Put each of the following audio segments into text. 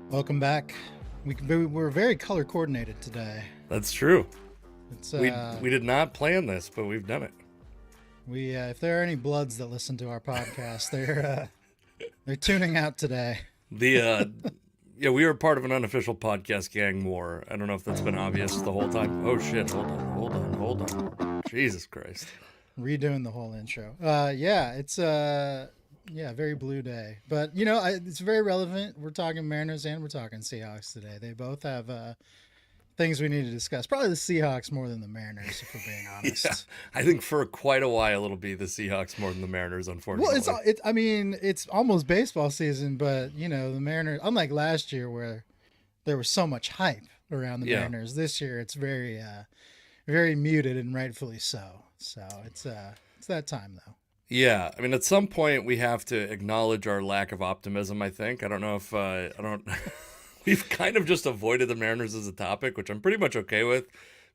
Welcome back. We're very color coordinated today. That's true. It's We did not plan this, but we've done it. we if there are any Bloods that listen to our podcast, they're tuning out today. The yeah, we are part of an unofficial podcast gang more. I don't know if that's been obvious the whole time. Oh shit, hold on. Jesus Christ. Redoing the whole intro. Yeah, it's yeah, very blue day. But it's very relevant. We're talking Mariners and we're talking Seahawks today. They both have things we need to discuss. Probably the Seahawks more than the Mariners, if we're being honest. Yeah. I think for quite a while it'll be the Seahawks more than the Mariners, unfortunately. Well, I mean, it's almost baseball season, but the Mariners, unlike last year where there was so much hype around the Mariners, this year it's very very muted and rightfully so. So it's that time though. Yeah, I mean, at some point we have to acknowledge our lack of optimism. I think I don't know if I don't. We've kind of just avoided the Mariners as a topic, which I'm pretty much okay with,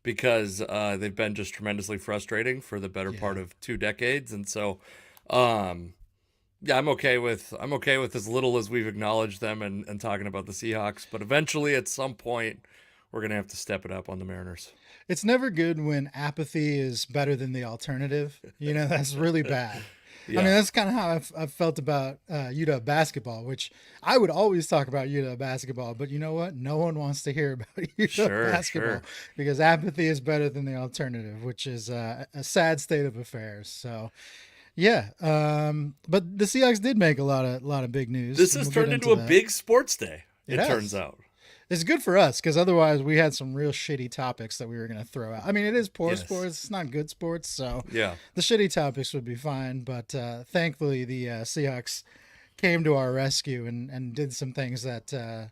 because they've been just tremendously frustrating for the better part of 2 decades, and so, yeah, I'm okay with as little as we've acknowledged them and talking about the Seahawks. But eventually, at some point, we're gonna have to step it up on the Mariners. It's never good when apathy is better than the alternative. That's really bad. Yeah. I mean, that's kind of how I've felt about UW basketball, which I would always talk about UW basketball. But you know what? No one wants to hear about UW basketball because apathy is better than the alternative, which is a sad state of affairs. So, yeah. But the Seahawks did make a lot of big news. This has turned into a big sports day. It turns out. It's good for us because otherwise we had some real shitty topics that we were going to throw out. I mean, it is poor sports. It's not good sports. So yeah, the shitty topics would be fine. But thankfully, the Seahawks came to our rescue and did some things that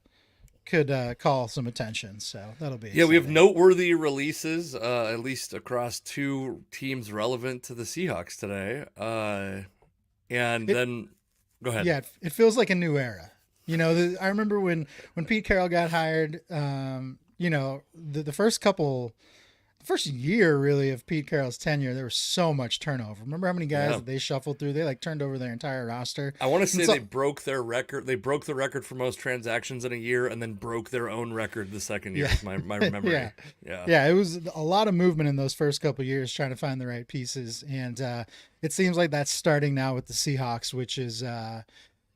could call some attention. So that'll be exciting. We have noteworthy releases, at least across 2 teams relevant to the Seahawks today. Then go ahead. Yeah, it feels like a new era. I remember when Pete Carroll got hired, the first year really of Pete Carroll's tenure, there was so much turnover. Remember how many guys that they shuffled through? They turned over their entire roster. I want to say they broke their record. They broke the record for most transactions in a year and then broke their own record the second year. My memory. Yeah. It was a lot of movement in those first couple of years trying to find the right pieces. And it seems like that's starting now with the Seahawks, which is,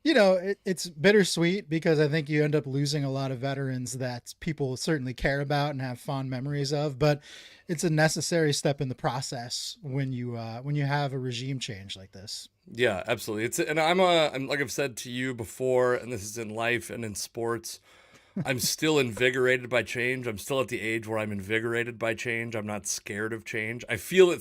it's bittersweet because I think you end up losing a lot of veterans that people certainly care about and have fond memories of, but it's a necessary step in the process when you have a regime change like this. Yeah, absolutely. I'm like I've said to you before, and this is in life and in sports, I'm still invigorated by change. I'm still at the age where I'm invigorated by change. I'm not scared of change. I feel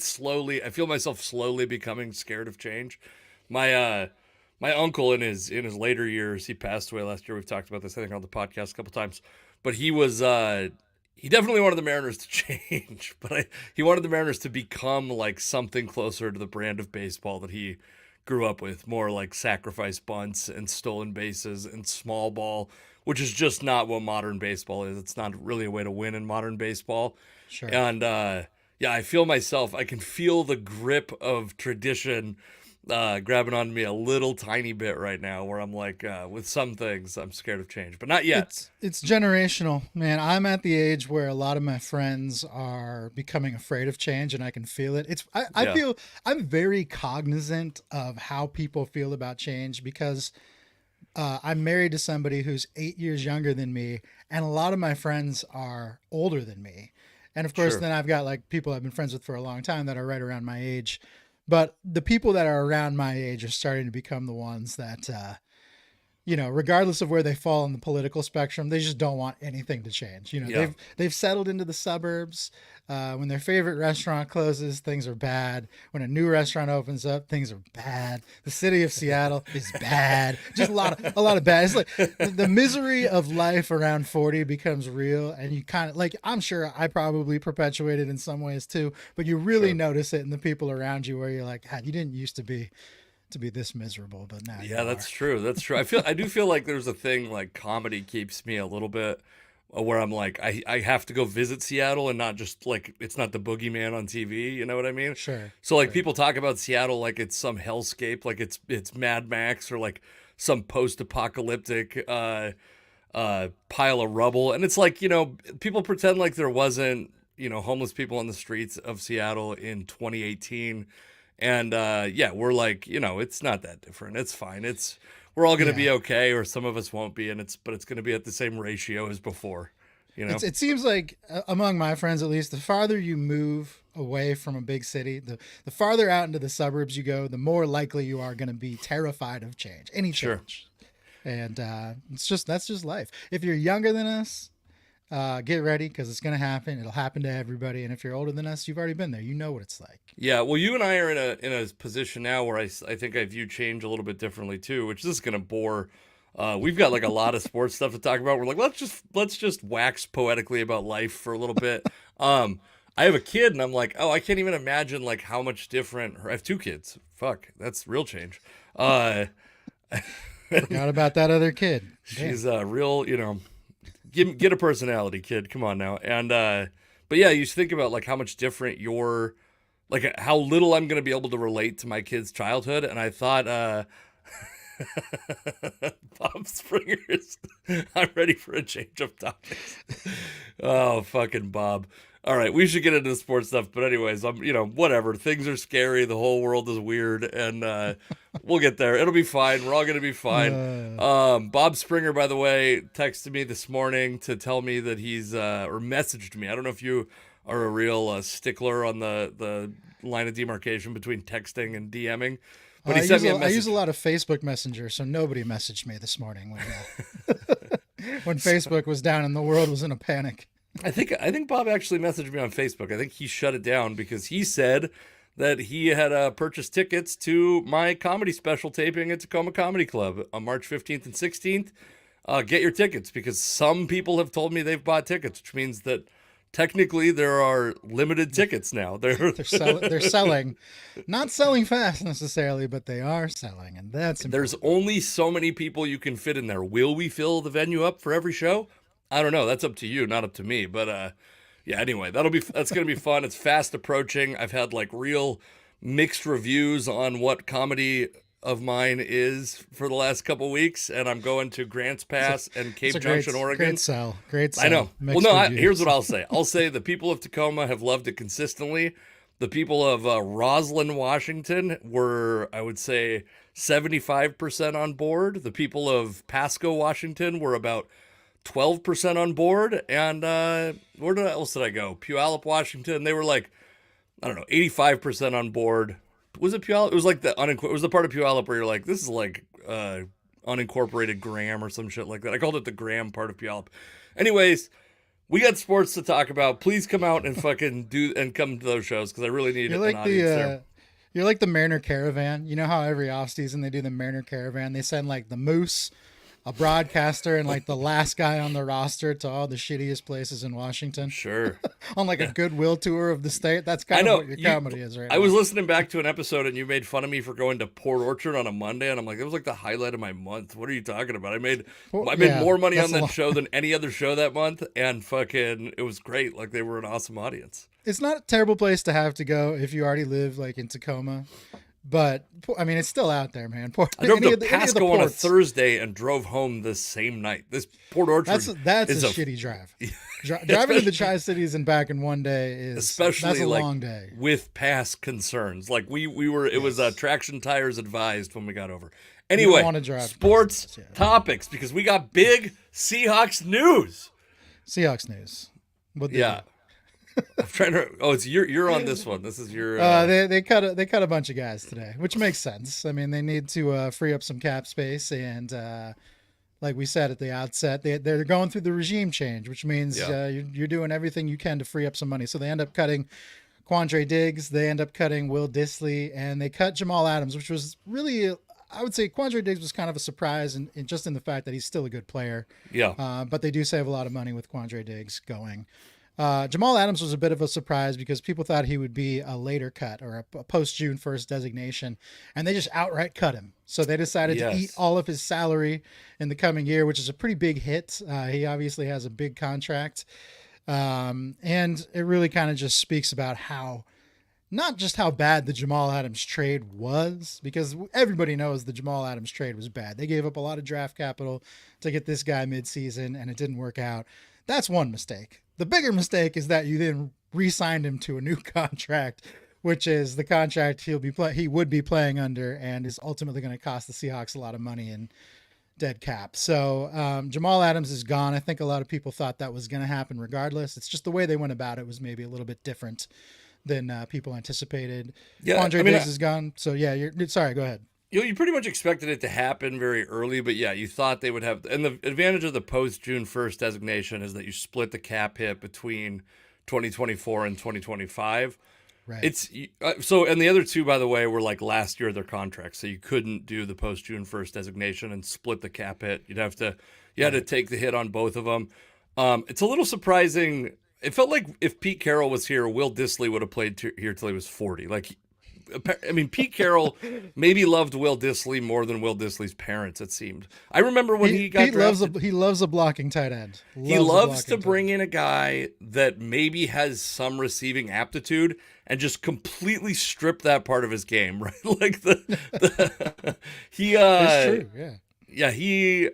myself slowly becoming scared of change. My uncle in his later years, he passed away last year. We've talked about this, I think, on the podcast a couple times. But he was he definitely wanted the Mariners to change, but he wanted the Mariners to become like something closer to the brand of baseball that he grew up with, more like sacrifice bunts and stolen bases and small ball, which is just not what modern baseball is. It's not really a way to win in modern baseball. Sure. And I can feel the grip of tradition grabbing on me a little tiny bit right now, where I'm like, with some things I'm scared of change, but not yet. It's generational, man. I'm at the age where a lot of my friends are becoming afraid of change, and I can feel it. I feel I'm very cognizant of how people feel about change because I'm married to somebody who's 8 years younger than me, and a lot of my friends are older than me. And of course, then I've got like people I've been friends with for a long time that are right around my age. But the people that are around my age are starting to become the ones that, regardless of where they fall on the political spectrum, they just don't want anything to change. They've settled into the suburbs. When their favorite restaurant closes, things are bad. When a new restaurant opens up, things are bad. The city of Seattle is bad. Just a lot of bad. It's like the misery of life around 40 becomes real, and you kind of like. I'm sure I probably perpetuate it in some ways too, but you really notice it in the people around you, where you're like, God, you didn't used to be this miserable, but now that's true. I do feel like there's a thing like comedy keeps me a little bit where I'm like, I have to go visit Seattle and not just like, it's not the boogeyman on TV. You know what I mean? Sure. So like people talk about Seattle like it's some hellscape, like it's Mad Max or like some post-apocalyptic pile of rubble. And it's like, people pretend like there wasn't, homeless people on the streets of Seattle in 2018. And yeah, we're like, it's not that different. It's fine. We're all going to be Yeah. okay, or some of us won't be, but it's going to be at the same ratio as before, It seems like among my friends, at least, the farther you move away from a big city, the farther out into the suburbs you go, the more likely you are going to be terrified of change, any Sure. change. And that's just life. If you're younger than us, get ready because it's going to happen. It'll happen to everybody. And if you're older than us, you've already been there. You know what it's like. Yeah, well, you and I are in a position now where I think I view change a little bit differently too, which is going to bore. We've got like a lot of sports stuff to talk about. We're like, let's just wax poetically about life for a little bit. I have a kid, and I'm like, oh, I can't even imagine like how much different. I have two kids. Fuck, that's real change. Forgot about that other kid. She's real, get a personality, kid. Come on now. And but yeah, you think about like how much different like how little I'm gonna be able to relate to my kid's childhood. And I thought Bob Springer's I'm ready for a change of topics. Oh, fucking Bob. All right, we should get into sports stuff, but anyways, whatever. Things are scary. The whole world is weird, and we'll get there. It'll be fine. We're all gonna be fine. Bob Springer, by the way, texted me this morning to tell me that he's or messaged me. I don't know if you are a real stickler on the line of demarcation between texting and DMing, but he sent me a message. I use a lot of Facebook Messenger, so nobody messaged me this morning when Facebook was down and the world was in a panic. I think Bob actually messaged me on Facebook. I think he shut it down because he said that he had purchased tickets to my comedy special taping at Tacoma Comedy Club on March 15th and 16th. Get your tickets because some people have told me they've bought tickets, which means that technically there are limited tickets now. They're selling, not selling fast necessarily, but they are selling, and that's important. There's only so many people you can fit in there. Will we fill the venue up for every show? I don't know. That's up to you, not up to me. But yeah, anyway, that's going to be fun. It's fast approaching. I've had like real mixed reviews on what comedy of mine is for the last couple weeks, and I'm going to Grants Pass and Cape Junction, Oregon. Great sell. I know. Well, no, here's what I'll say. I'll say the people of Tacoma have loved it consistently. The people of Roslyn, Washington were, I would say, 75% on board. The people of Pasco, Washington were about 12% on board, and where else did I go? Puyallup, Washington. They were like, I don't know, 85% on board. Was it Puyallup? It was like it was the part of Puyallup where you're like, this is like unincorporated Graham or some shit like that. I called it the Graham part of Puyallup. Anyways, we got sports to talk about. Please come out and fucking come to those shows because I really need an audience there. You're like the Mariner Caravan. You know how every offseason they do the Mariner Caravan? They send like the Moose, a broadcaster, and like the last guy on the roster to all the shittiest places in Washington. Sure. On like a goodwill tour of the state. That's kind of what your comedy is right now. I was listening back to an episode and you made fun of me for going to Port Orchard on a Monday, and I'm like, that was like the highlight of my month. What are you talking about? I made more money on that show than any other show that month, and fucking it was great. Like they were an awesome audience. It's not a terrible place to have to go if you already live like in Tacoma. But I mean, it's still out there, man. I drove to Pasco on a Thursday and drove home the same night. This Port Orchard, that's a shitty drive. Driving to the Tri-Cities and back in one day that's a long day with past concerns. Like we were, it was traction tires advised when we got over. Anyway, sports topics because we got big Seahawks news. Seahawks news. I'm trying to. Oh, it's you're on this one. This is your. They cut a bunch of guys today, which makes sense. I mean, they need to free up some cap space, and like we said at the outset, they're going through the regime change, which means you're doing everything you can to free up some money. So they end up cutting Quandre Diggs, they end up cutting Will Dissly, and they cut Jamal Adams, which was really. I would say Quandre Diggs was kind of a surprise, and just in the fact that he's still a good player. Yeah. But they do save a lot of money with Quandre Diggs going. Jamal Adams was a bit of a surprise because people thought he would be a later cut or a post June 1st designation, and they just outright cut him. So they decided to eat all of his salary in the coming year, which is a pretty big hit. He obviously has a big contract. And it really kind of just speaks about how not just how bad the Jamal Adams trade was, because everybody knows the Jamal Adams trade was bad. They gave up a lot of draft capital to get this guy midseason, and it didn't work out. That's one mistake. The bigger mistake is that you then re-signed him to a new contract, which is the contract he would be playing under, and is ultimately going to cost the Seahawks a lot of money in dead cap. So Jamal Adams is gone. I think a lot of people thought that was going to happen regardless. It's just the way they went about it was maybe a little bit different than people anticipated. Yeah, Andre Diggs is gone. So yeah, you're sorry. Go ahead. You pretty much expected it to happen very early, but yeah, you thought they would have. And the advantage of the post June 1st designation is that you split the cap hit between 2024 and 2025. Right. It's so, and the other two, by the way, were like last year of their contracts, so you couldn't do the post June 1st designation and split the cap hit. You had to take the hit on both of them. It's a little surprising. It felt like if Pete Carroll was here, Will Dissly would have played here till he was 40. Like, I mean, Pete Carroll maybe loved Will Dissly more than Will Dissly's parents, it seemed. I remember when he got drafted. He loves a blocking tight end. He loves to bring in a guy that maybe has some receiving aptitude and just completely strip that part of his game, right? Like he It's true, yeah. Yeah,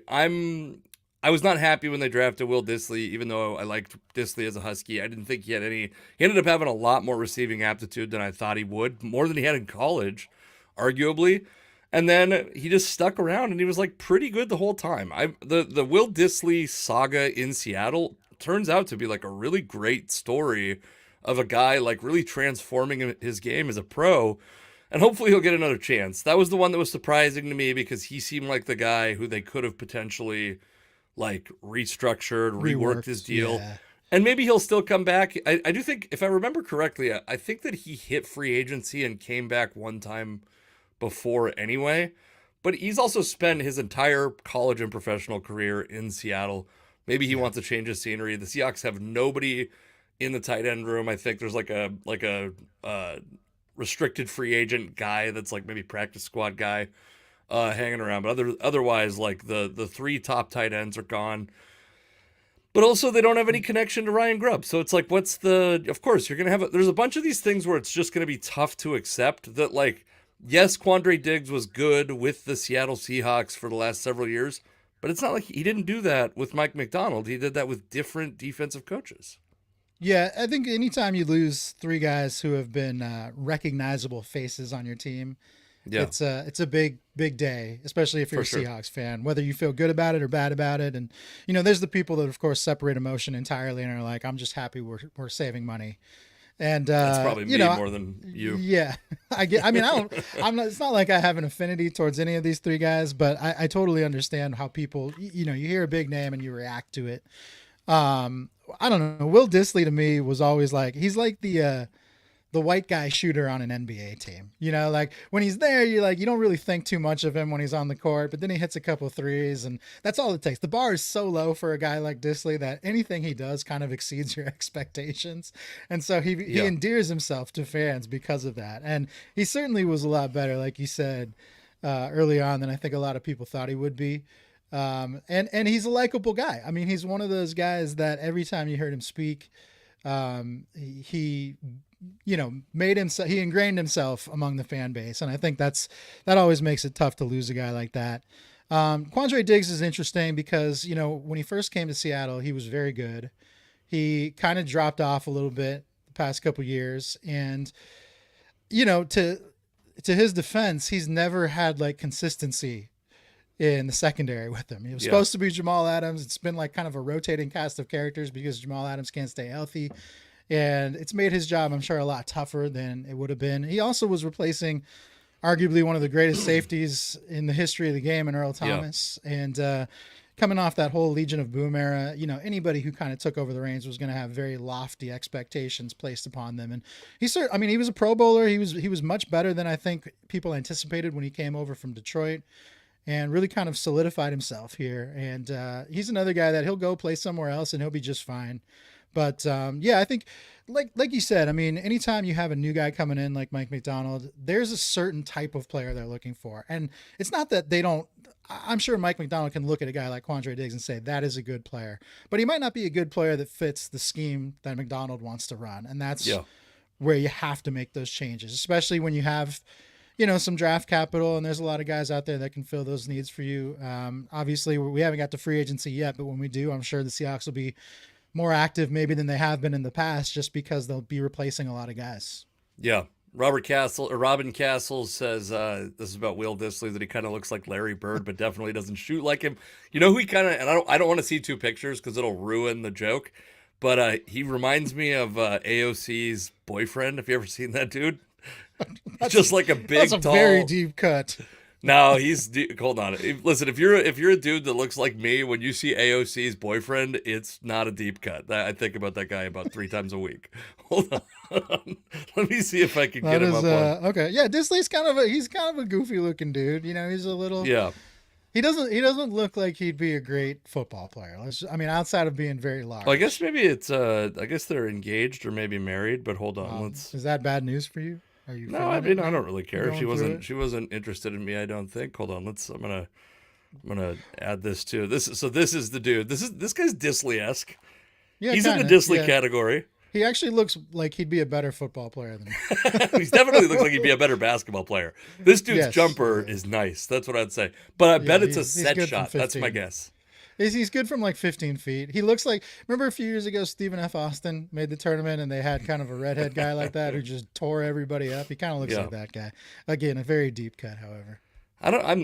I was not happy when they drafted Will Dissly, even though I liked Dissly as a Husky. I didn't think he had any. He ended up having a lot more receiving aptitude than I thought he would, more than he had in college, arguably. And then he just stuck around, and he was like pretty good the whole time. The Will Dissly saga in Seattle turns out to be like a really great story of a guy like really transforming his game as a pro. And hopefully he'll get another chance. That was the one that was surprising to me because he seemed like the guy who they could have potentially like restructured, reworked his deal. Yeah. And maybe he'll still come back. I do think, if I remember correctly, I think that he hit free agency and came back one time before anyway. But he's also spent his entire college and professional career in Seattle. Maybe he wants to change his scenery. The Seahawks have nobody in the tight end room. I think there's like a restricted free agent guy that's like maybe practice squad guy hanging around, but otherwise, like the three top tight ends are gone. But also, they don't have any connection to Ryan Grubb, so it's like, of course, you're gonna have. There's a bunch of these things where it's just gonna be tough to accept that, like, yes, Quandre Diggs was good with the Seattle Seahawks for the last several years, but it's not like he didn't do that with Mike McDonald. He did that with different defensive coaches. Yeah, I think anytime you lose three guys who have been recognizable faces on your team, Yeah, it's a big day, especially if you're for a sure. Seahawks fan, whether you feel good about it or bad about it. And there's the people that of course separate emotion entirely and are like, I'm just happy we're saving money. And That's probably me more than you. Yeah, I get. I mean, I'm not. It's not like I have an affinity towards any of these three guys, but I totally understand how people. You hear a big name and you react to it. I don't know. Will Dissly to me was always like he's like the white guy shooter on an NBA team. Like when he's there, you don't really think too much of him when he's on the court, but then he hits a couple threes and that's all it takes. The bar is so low for a guy like Dissly that anything he does kind of exceeds your expectations. And so he endears himself to fans because of that. And he certainly was a lot better, like you said, early on than I think a lot of people thought he would be. And he's a likable guy. I mean, he's one of those guys that every time you heard him speak, he he ingrained himself among the fan base. And I think that always makes it tough to lose a guy like that. Quandre Diggs is interesting because, when he first came to Seattle, he was very good. He kind of dropped off a little bit the past couple years. And, to his defense, he's never had like consistency in the secondary with him. He was supposed to be Jamal Adams. It's been like kind of a rotating cast of characters because Jamal Adams can't stay healthy. And it's made his job, I'm sure, a lot tougher than it would have been. He also was replacing arguably one of the greatest safeties in the history of the game in Earl Thomas. Yeah. And coming off that whole Legion of Boom era, anybody who kind of took over the reins was going to have very lofty expectations placed upon them. And he was a Pro Bowler. He was much better than I think people anticipated when he came over from Detroit. And really kind of solidified himself here. And he's another guy that he'll go play somewhere else and he'll be just fine. But I think like you said, I mean, anytime you have a new guy coming in like Mike McDonald, there's a certain type of player they're looking for. And it's not that they don't. I'm sure Mike McDonald can look at a guy like Quandre Diggs and say that is a good player, but he might not be a good player that fits the scheme that McDonald wants to run. And that's where you have to make those changes, especially when you have, some draft capital and there's a lot of guys out there that can fill those needs for you. Obviously, we haven't got to free agency yet, but when we do, I'm sure the Seahawks will be more active maybe than they have been in the past, just because they'll be replacing a lot of guys. Yeah. Robin Castle says this is about Will Dissly, that he kind of looks like Larry Bird, but definitely doesn't shoot like him. You know who he kind of, and I don't want to see two pictures because it'll ruin the joke, but he reminds me of AOC's boyfriend. Have you ever seen that dude? Just like a big, that's a tall, very deep cut. No, hold on. Listen, if you're a dude that looks like me, when you see AOC's boyfriend, it's not a deep cut. I think about that guy about 3 times a week. Hold on. Let me see if I can get him up on. Okay. Yeah, Disley's he's kind of a goofy looking dude. He's a little. Yeah. He doesn't look like he'd be a great football player. Outside of being very large. Well, I guess maybe it's I guess they're engaged or maybe married, but hold on. Is that bad news for you? No, I mean, I don't really care. She wasn't interested in me, I don't think. Hold on, I'm gonna add this too. This is the dude. This guy's Disley-esque. Yeah, he's in the Disley category. He actually looks like he'd be a better football player than me. He definitely looks like he'd be a better basketball player. This dude's jumper is nice. That's what I'd say. But I bet it's a set shot. That's my guess. He's good from like 15 feet. He looks like, remember a few years ago, Stephen F. Austin made the tournament and they had kind of a redhead guy like that who just tore everybody up. He kind of looks like that guy. Again, a very deep cut, however.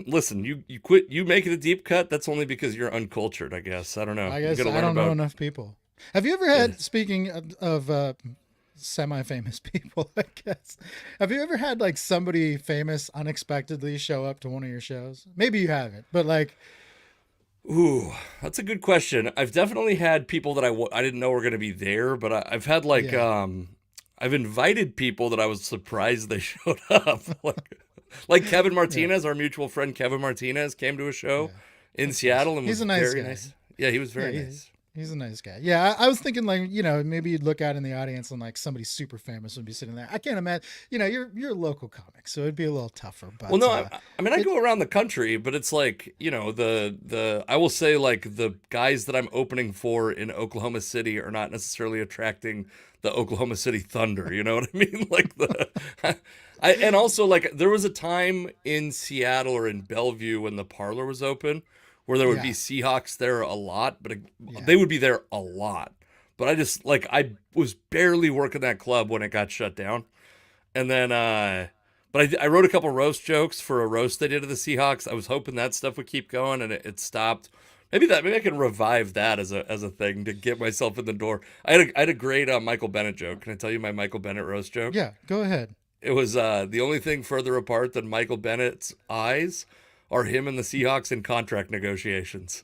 Listen, you make it a deep cut. That's only because you're uncultured, I guess. I don't know. I guess I don't know enough people. Have you ever had, speaking of semi-famous people, I guess, have you ever had like somebody famous unexpectedly show up to one of your shows? Maybe you haven't, but like, ooh, that's a good question. I've definitely had people that I didn't know were going to be there, but I've had like, I've invited people that I was surprised they showed up. like Kevin Martinez, our mutual friend Kevin Martinez came to a show in Seattle and was very nice. Yeah, he was very nice. He's a nice guy. Yeah, I was thinking like, maybe you'd look out in the audience and like somebody super famous would be sitting there. I can't imagine, you're a local comic, so it'd be a little tougher. But, well, no, I go around the country, but it's like, I will say like the guys that I'm opening for in Oklahoma City are not necessarily attracting the Oklahoma City Thunder. You know what I mean? Like and also like there was a time in Seattle or in Bellevue when the Parlor was open, where there would be Seahawks there a lot, but they would be there a lot. But I was barely working that club when it got shut down. And then, but I wrote a couple roast jokes for a roast they did of the Seahawks. I was hoping that stuff would keep going, and it stopped. Maybe I can revive that as a thing to get myself in the door. I had a great Michael Bennett joke. Can I tell you my Michael Bennett roast joke? Yeah, go ahead. It was the only thing further apart than Michael Bennett's eyes are him and the Seahawks in contract negotiations.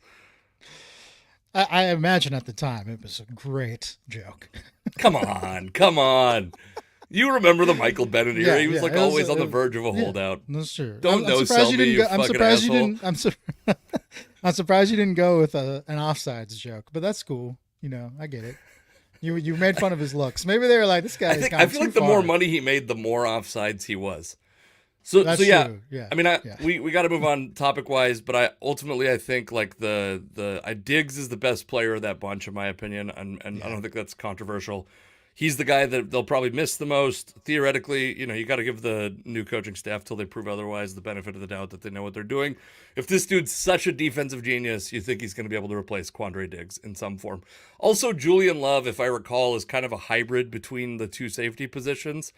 I imagine at the time it was a great joke. Come on. You remember the Michael Bennett era? He was always on the verge of a holdout. That's true. Don't know Selby, you fucking asshole. I'm surprised you didn't go with an offsides joke, but that's cool. I get it. You made fun of his looks. Maybe they were like, this guy. I feel like the more money he made, the more offsides he was. So yeah. True. Yeah. I mean, we got to move on topic wise, but I think like Diggs is the best player of that bunch in my opinion, and I don't think that's controversial. He's the guy that they'll probably miss the most. Theoretically, you got to give the new coaching staff till they prove otherwise the benefit of the doubt that they know what they're doing. If this dude's such a defensive genius, you think he's going to be able to replace Quandre Diggs in some form. Also, Julian Love, if I recall, is kind of a hybrid between the two safety positions.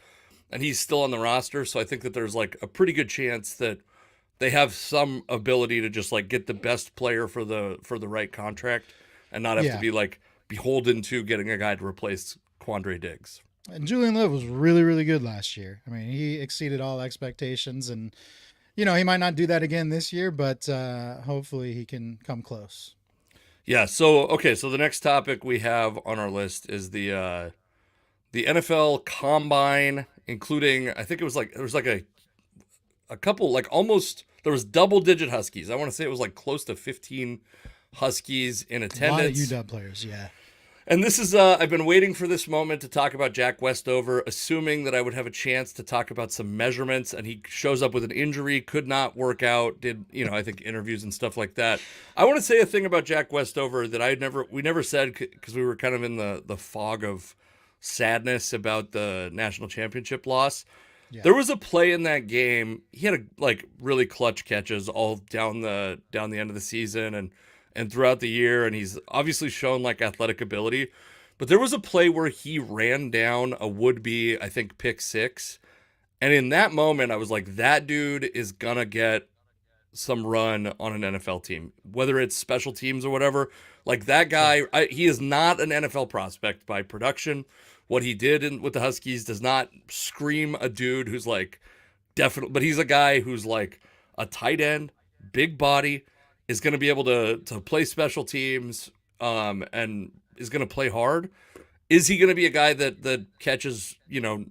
And he's still on the roster, so I think that there's like a pretty good chance that they have some ability to just like get the best player for the right contract and not have to be like beholden to getting a guy to replace Quandre Diggs. And Julian Love was really, really good last year. I mean, he exceeded all expectations, and he might not do that again this year, but hopefully he can come close. Yeah. So the next topic we have on our list is the NFL Combine, including, I think there was like a couple, like almost, there was double-digit Huskies. I want to say it was like close to 15 Huskies in attendance. A lot of UW players, yeah. And this is, I've been waiting for this moment to talk about Jack Westover, assuming that I would have a chance to talk about some measurements, and he shows up with an injury, could not work out, did, I think interviews and stuff like that. I want to say a thing about Jack Westover that we never said because we were kind of in the fog of sadness about the national championship loss. Yeah. There was a play in that game. He had like really clutch catches all down the end of the season and throughout the year, and he's obviously shown like athletic ability. But there was a play where he ran down a would-be, I think, pick six. And in that moment, I was like, that dude is gonna get some run on an NFL team, whether it's special teams or whatever. Like that Sure. guy, he is not an NFL prospect by production. What he did with the Huskies does not scream a dude who's like definitely, but he's a guy who's like a tight end, big body, is going to be able to play special teams, and is going to play hard. Is he going to be a guy that catches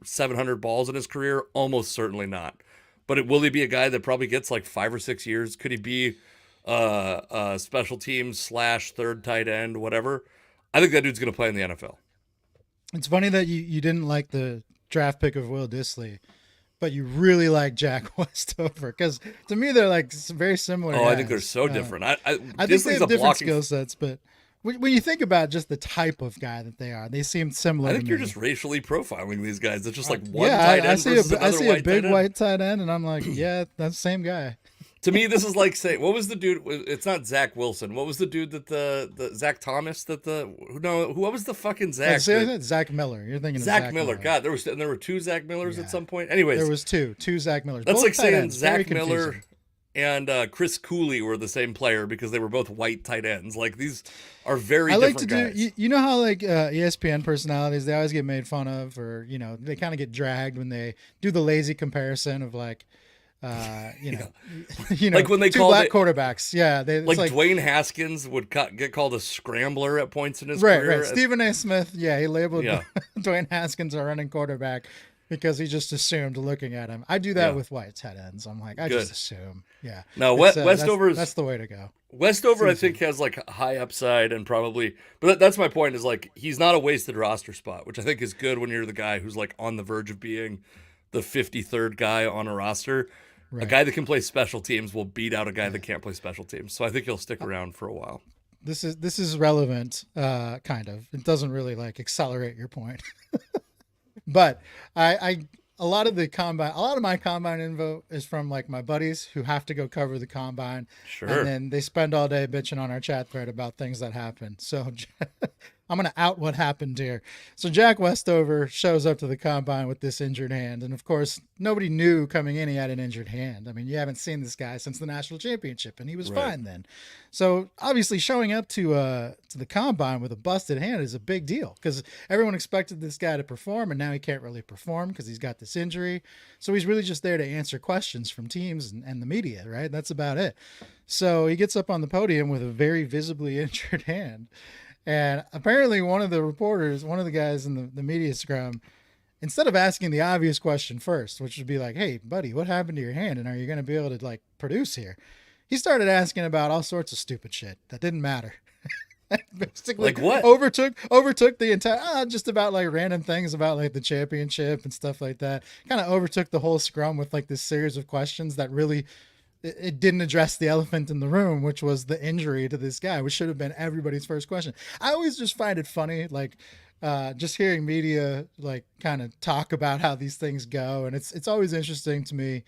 700 balls in his career? Almost certainly not. But will he be a guy that probably gets like 5 or 6 years? Could he be special teams slash third tight end, whatever? I think that dude's going to play in the NFL. It's funny that you didn't like the draft pick of Will Dissly, but you really like Jack Westover, because to me they're like very similar. Oh, guys. I think they're so different. I think they have different skill sets, but when you think about just the type of guy that they seem similar. I think to you're me. just racially profiling these guys. It's just like one tight end versus another I see white a big tight end. white tight end, and I'm like, yeah, that's the same guy. To me, this is like saying, what was the dude? It's not Zach Wilson. What was the dude that the Zach Thomas what was the fucking Zach? Zach Miller. You're thinking Zach of Zach Miller. God, there were two Zach Millers at some point. Anyways, there was two Zach Millers. That's Both like saying ends, Zach Miller and Chris Cooley were the same player because they were both white tight ends. Like these are very different guys. You know how like ESPN personalities, they always get made fun of, or they kind of get dragged when they do the lazy comparison of like like when they two called black quarterbacks. Yeah, like Dwayne Haskins would get called a scrambler at points in his career. Right. Stephen A. Smith, he labeled Dwayne Haskins a running quarterback because he just assumed looking at him. I do that with white tight ends. I'm like, I just assume. Yeah. No, Westover's that's the way to go. Westover, I think, has like high upside and probably, but that's my point. Is like he's not a wasted roster spot, which I think is good when you're the guy who's like on the verge of being the 53rd guy on a roster. Right. A guy that can play special teams will beat out a guy that can't play special teams. So I think he'll stick around for a while. This is relevant, kind of. It doesn't really like accelerate your point, but a lot of my combine info is from like my buddies who have to go cover the combine. Sure. And then they spend all day bitching on our chat thread about things that happen. So I'm going to out what happened here. So Jack Westover shows up to the combine with this injured hand. And of course, nobody knew coming in he had an injured hand. I mean, you haven't seen this guy since the national championship, and he was fine then. So obviously showing up to the combine with a busted hand is a big deal, because everyone expected this guy to perform, and now he can't really perform because he's got this injury. So he's really just there to answer questions from teams and the media, right? That's about it. So he gets up on the podium with a very visibly injured hand. And apparently one of the guys in the media scrum, instead of asking the obvious question first, which would be like, hey, buddy, what happened to your hand? And are you going to be able to like produce here? He started asking about all sorts of stupid shit that didn't matter. Basically, like what? Overtook the entire, just about like random things about like the championship and stuff like that. Kind of overtook the whole scrum with like this series of questions that really, it didn't address the elephant in the room, which was the injury to this guy, which should have been everybody's first question. I always just find it funny, like just hearing media like kind of talk about how these things go, and it's always interesting to me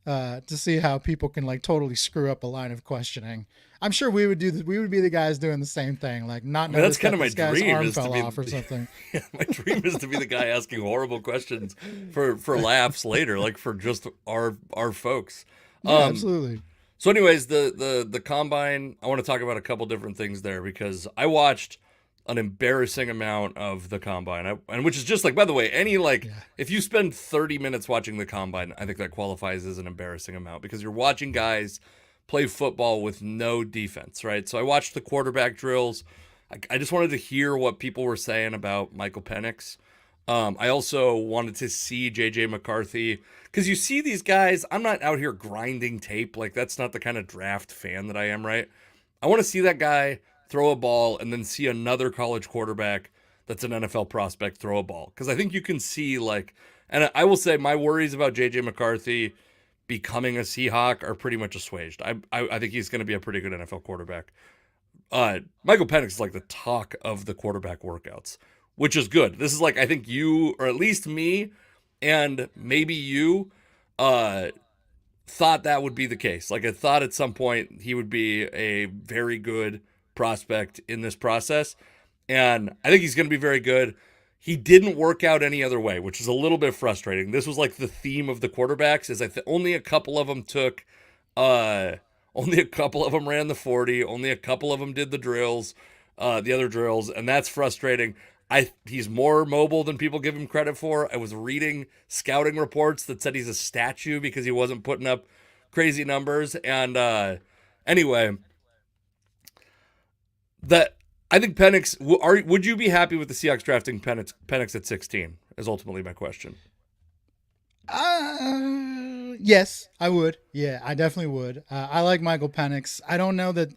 to see how people can like totally screw up a line of questioning. I'm sure we would be the guys doing the same thing, like not notice that's kind of my dream arm is fell to be, off or something. Yeah, my dream is to be the guy asking horrible questions for laughs later, like for just our folks. Yeah, absolutely. So anyways, the combine, I want to talk about a couple different things there, because I watched an embarrassing amount of the combine, and which is just like, by the way, if you spend 30 minutes watching the combine, I think that qualifies as an embarrassing amount, because you're watching guys play football with no defense, right? So I watched the quarterback drills. I just wanted to hear what people were saying about Michael Penix. I also wanted to see JJ McCarthy, because you see these guys, I'm not out here grinding tape. Like, that's not the kind of draft fan that I am, right? I want to see that guy throw a ball and then see another college quarterback that's an NFL prospect throw a ball. Because I think you can see, like, and I will say my worries about JJ McCarthy becoming a Seahawk are pretty much assuaged. I think he's going to be a pretty good NFL quarterback. Michael Penix is like the talk of the quarterback workouts. which is good. This is like, I think you, or at least me, and maybe you, uh, thought that would be the case. Like I thought at some point he would be a very good prospect in this process. And I think he's going to be very good. He didn't work out any other way, which is a little bit frustrating. This was like the theme of the quarterbacks is only a couple of them took only a couple of them ran the 40, only a couple of them did the other drills, and that's frustrating. He's more mobile than people give him credit for. I was reading scouting reports that said he's a statue because he wasn't putting up crazy numbers. And anyway, that I think Penix. Would you be happy with the Seahawks drafting Penix at 16? Is ultimately my question. Yes, I would. Yeah, I definitely would. I like Michael Penix. I don't know that.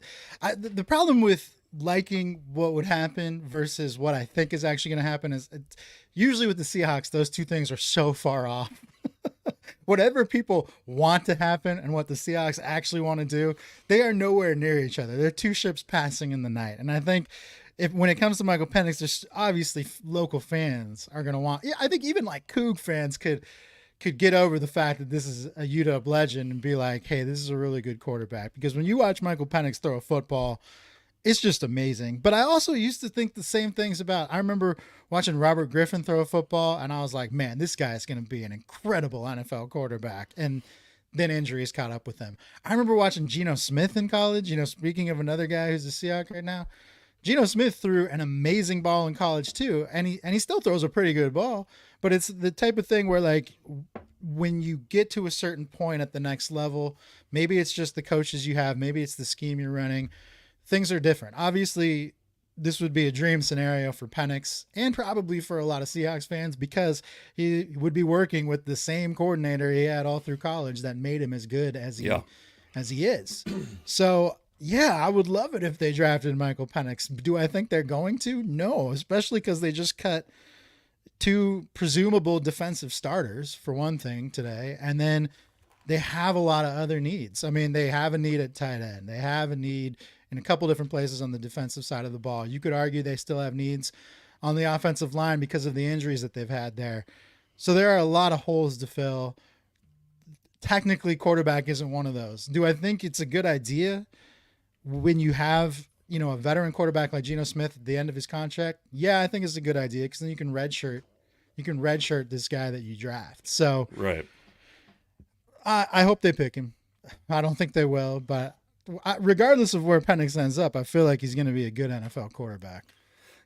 The problem with liking what would happen versus what I think is actually going to happen is usually with the Seahawks, those two things are so far off. Whatever people want to happen and what the Seahawks actually want to do, they are nowhere near each other. They're two ships passing in the night. And I think when it comes to Michael Penix, there's obviously local fans are going to want. Yeah, I think even like Coug fans could get over the fact that this is a UW legend and be like, hey, this is a really good quarterback. Because when you watch Michael Penix throw a football, it's just amazing. But I also used to think the same things about, I remember watching Robert Griffin throw a football and I was like, man, this guy is going to be an incredible NFL quarterback. And then injuries caught up with him. I remember watching Geno Smith in college, speaking of another guy who's a Seahawk right now. Geno Smith threw an amazing ball in college too. And he still throws a pretty good ball, but it's the type of thing where like when you get to a certain point at the next level, maybe it's just the coaches you have, maybe it's the scheme you're running. Things are different. Obviously, this would be a dream scenario for Penix and probably for a lot of Seahawks fans because he would be working with the same coordinator he had all through college that made him as good as he is. So, yeah, I would love it if they drafted Michael Penix. Do I think they're going to? No, especially because they just cut two presumable defensive starters, for one thing, today. And then they have a lot of other needs. I mean, they have a need at tight end. They have a need in a couple different places on the defensive side of the ball. You could argue they still have needs on the offensive line because of the injuries that they've had there. So there are a lot of holes to fill. Technically, quarterback isn't one of those. Do I think it's a good idea when you have, a veteran quarterback like Geno Smith at the end of his contract? Yeah, I think it's a good idea because then you can redshirt this guy that you draft. So right. I hope they pick him. I don't think they will, but regardless of where Penix ends up, I feel like he's going to be a good NFL quarterback.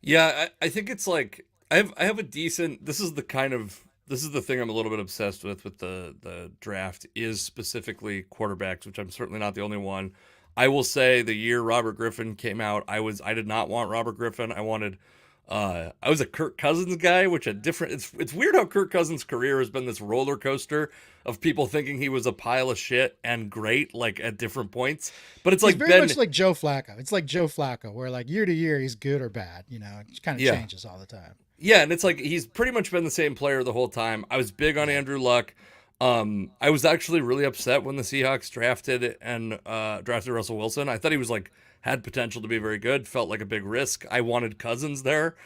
Yeah, I think it's like I have a decent. This is the thing I'm a little bit obsessed with the draft is specifically quarterbacks, which I'm certainly not the only one. I will say the year Robert Griffin came out, I did not want Robert Griffin. I was a Kirk Cousins guy, which it's weird how Kirk Cousins' career has been this roller coaster of people thinking he was a pile of shit and great, like at different points. But it's he's very much like Joe Flacco. It's like Joe Flacco, where like year to year he's good or bad. It kind of changes all the time. Yeah, and it's like he's pretty much been the same player the whole time. I was big on Andrew Luck. I was actually really upset when the Seahawks drafted Russell Wilson. I thought he was had potential to be very good, felt like a big risk. I wanted Cousins there.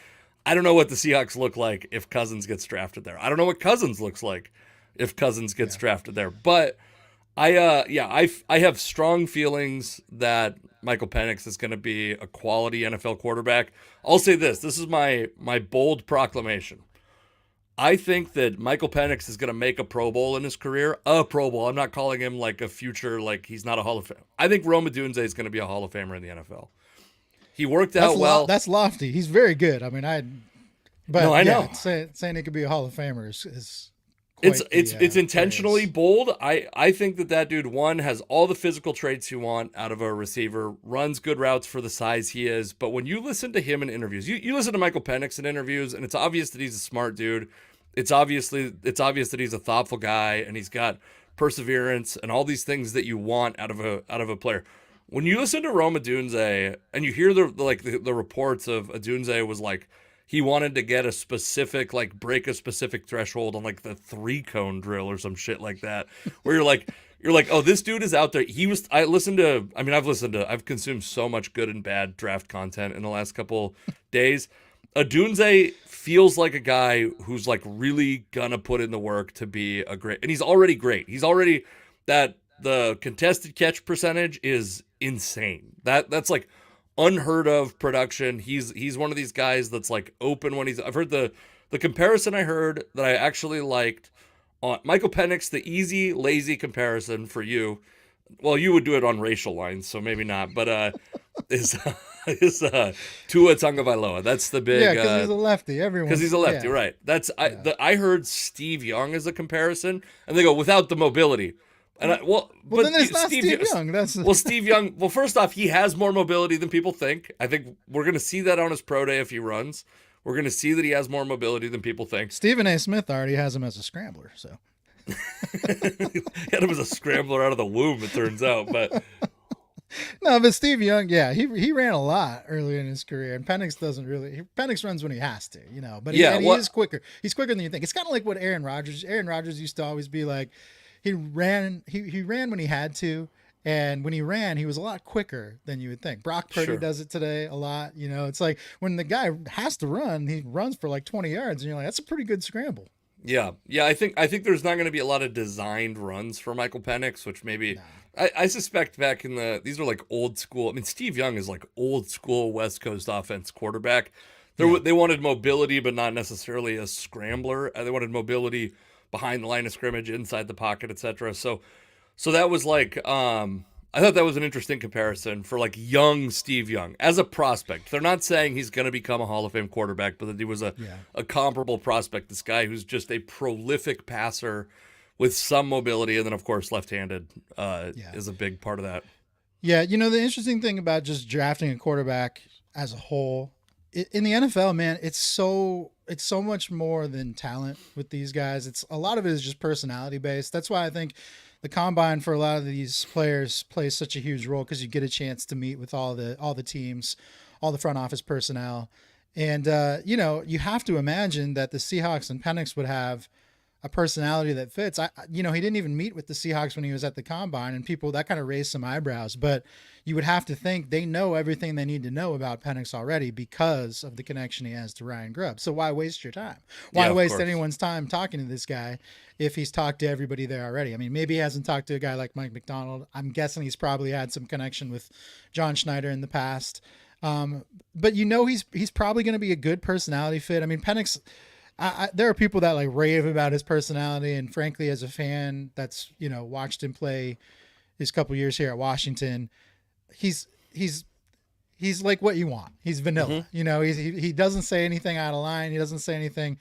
I don't know what the Seahawks look like if Cousins gets drafted there. I don't know what Cousins looks like if Cousins gets drafted there. But I have strong feelings that Michael Penix is going to be a quality NFL quarterback. I'll say this. This is my bold proclamation. I think that Michael Penix is going to make a Pro Bowl in his career. A Pro Bowl. I'm not calling him like a future, like he's not a Hall of Fame. I think Rome Odunze is going to be a Hall of Famer in the NFL. He worked out well. That's lofty. He's very good. I mean, I know. Saying he could be a Hall of Famer is it's intentionally bold. I think that dude, one, has all the physical traits you want out of a receiver, runs good routes for the size he is. But when you listen to him in interviews, you listen to Michael Penix in interviews, and it's obvious that he's a smart dude. It's obvious that he's a thoughtful guy, and he's got perseverance and all these things that you want out of a player. When you listen to Rome Odunze and you hear the reports of Odunze was like he wanted to get a specific, break a specific threshold on the 3-cone drill or some shit like that, where you're like, oh, this dude is out there. I've consumed so much good and bad draft content in the last couple days. Adunze feels like a guy who's like really gonna put in the work to be a great, and he's already great. He's already that the contested catch percentage is insane. That's like unheard of production. He's one of these guys that's like open when he's. I've heard the comparison I heard that I actually liked on Michael Penix, the easy lazy comparison for you. Well, you would do it on racial lines, so maybe not. But is is Tua Tagovailoa. That's the Yeah, big because he's a lefty. because he's a lefty, Yeah, right? That's yeah. I heard Steve Young as a comparison, and they go without the mobility. And Well, then it's not Steve, Steve Young. That's well, Steve Young. Well, first off, he has more mobility than people think. I think we're going to see that on his pro day if he runs. We're going to see that he has more mobility than people think. Stephen A. Smith already has him as a scrambler. So Had him as a scrambler out of the womb, it turns out. But no, but Steve Young, yeah, he ran a lot early in his career, and Penix doesn't really. Penix runs when he has to, but yeah, he what? is quicker. He's quicker than you think. It's kind of like what Aaron Rodgers. Aaron Rodgers used to always be like, he ran when he had to, and when he ran, he was a lot quicker than you would think. Brock Purdy Sure. does it today a lot. It's like when the guy has to run, he runs for like 20 yards, and you're like, that's a pretty good scramble. Yeah, yeah. I think there's not going to be a lot of designed runs for Michael Penix, which maybe Nah. I suspect back in these are like old school. I mean, Steve Young is like old school West Coast offense quarterback. Yeah. They wanted mobility, but not necessarily a scrambler. They wanted mobility behind the line of scrimmage, inside the pocket, etc. So that was like I thought that was an interesting comparison for like young Steve Young as a prospect. They're not saying he's going to become a Hall of Fame quarterback, but that he was Yeah. a comparable prospect. This guy who's just a prolific passer with some mobility, and then of course left-handed Yeah. is a big part of that. Yeah, the interesting thing about just drafting a quarterback as a whole in the NFL, man, it's so much more than talent with these guys. It's a lot of it is just personality based. That's why I think the combine for a lot of these players plays such a huge role because you get a chance to meet with all the teams, all the front office personnel, and you have to imagine that the Seahawks and Penix would have a personality that fits. He didn't even meet with the Seahawks when he was at the combine, and people that kind of raised some eyebrows. But you would have to think they know everything they need to know about Penix already because of the connection he has to Ryan Grubb. So why waste your time? Yeah, Why of waste course. anyone's time talking to this guy if he's talked to everybody there already? I mean, maybe he hasn't talked to a guy like Mike McDonald. I'm guessing he's probably had some connection with John Schneider in the past. But he's probably going to be a good personality fit. I mean, Penix. There are people that like rave about his personality, and frankly, as a fan that's watched him play his couple years here at Washington, he's he's like what you want. He's vanilla. He doesn't say anything out of line. He doesn't say anything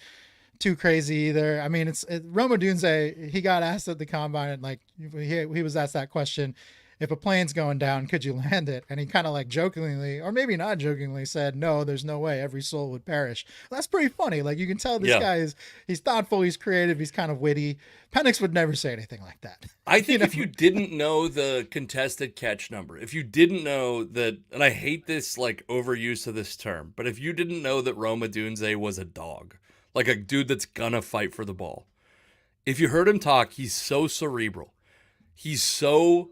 too crazy either. I mean, Rome Odunze. He got asked at the combine, like he was asked that question. If a plane's going down, could you land it? And he kind of like jokingly, or maybe not jokingly, said, "No, there's no way. Every soul would perish." Well, that's pretty funny. Like you can tell this Yeah. guy he's thoughtful, he's creative, he's kind of witty. Penix would never say anything like that. I think if you didn't know the contested catch number, if you didn't know that, and I hate this like overuse of this term, but if you didn't know that Rome Odunze was a dog, like a dude that's gonna fight for the ball, if you heard him talk, he's so cerebral. He's so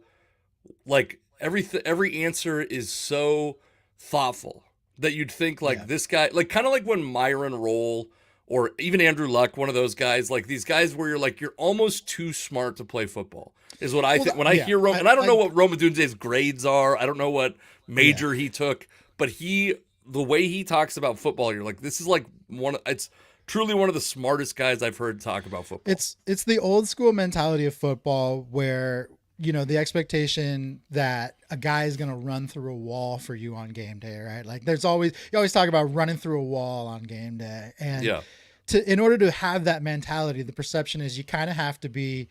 like every answer is so thoughtful that you'd think like Yeah. this guy, like kind of like when Myron Rolle or even Andrew Luck, one of those guys, like these guys where you're like you're almost too smart to play football is what I think when I hear Rome. And I don't know what Rome Odunze's grades are. I don't know what major he took, but the way he talks about football, you're like, this is like it's truly one of the smartest guys I've heard talk about football. It's the old school mentality of football where the expectation that a guy is going to run through a wall for you on game day, right? Like you always talk about running through a wall on game day. And Yeah. in order to have that mentality, the perception is you kind of have to be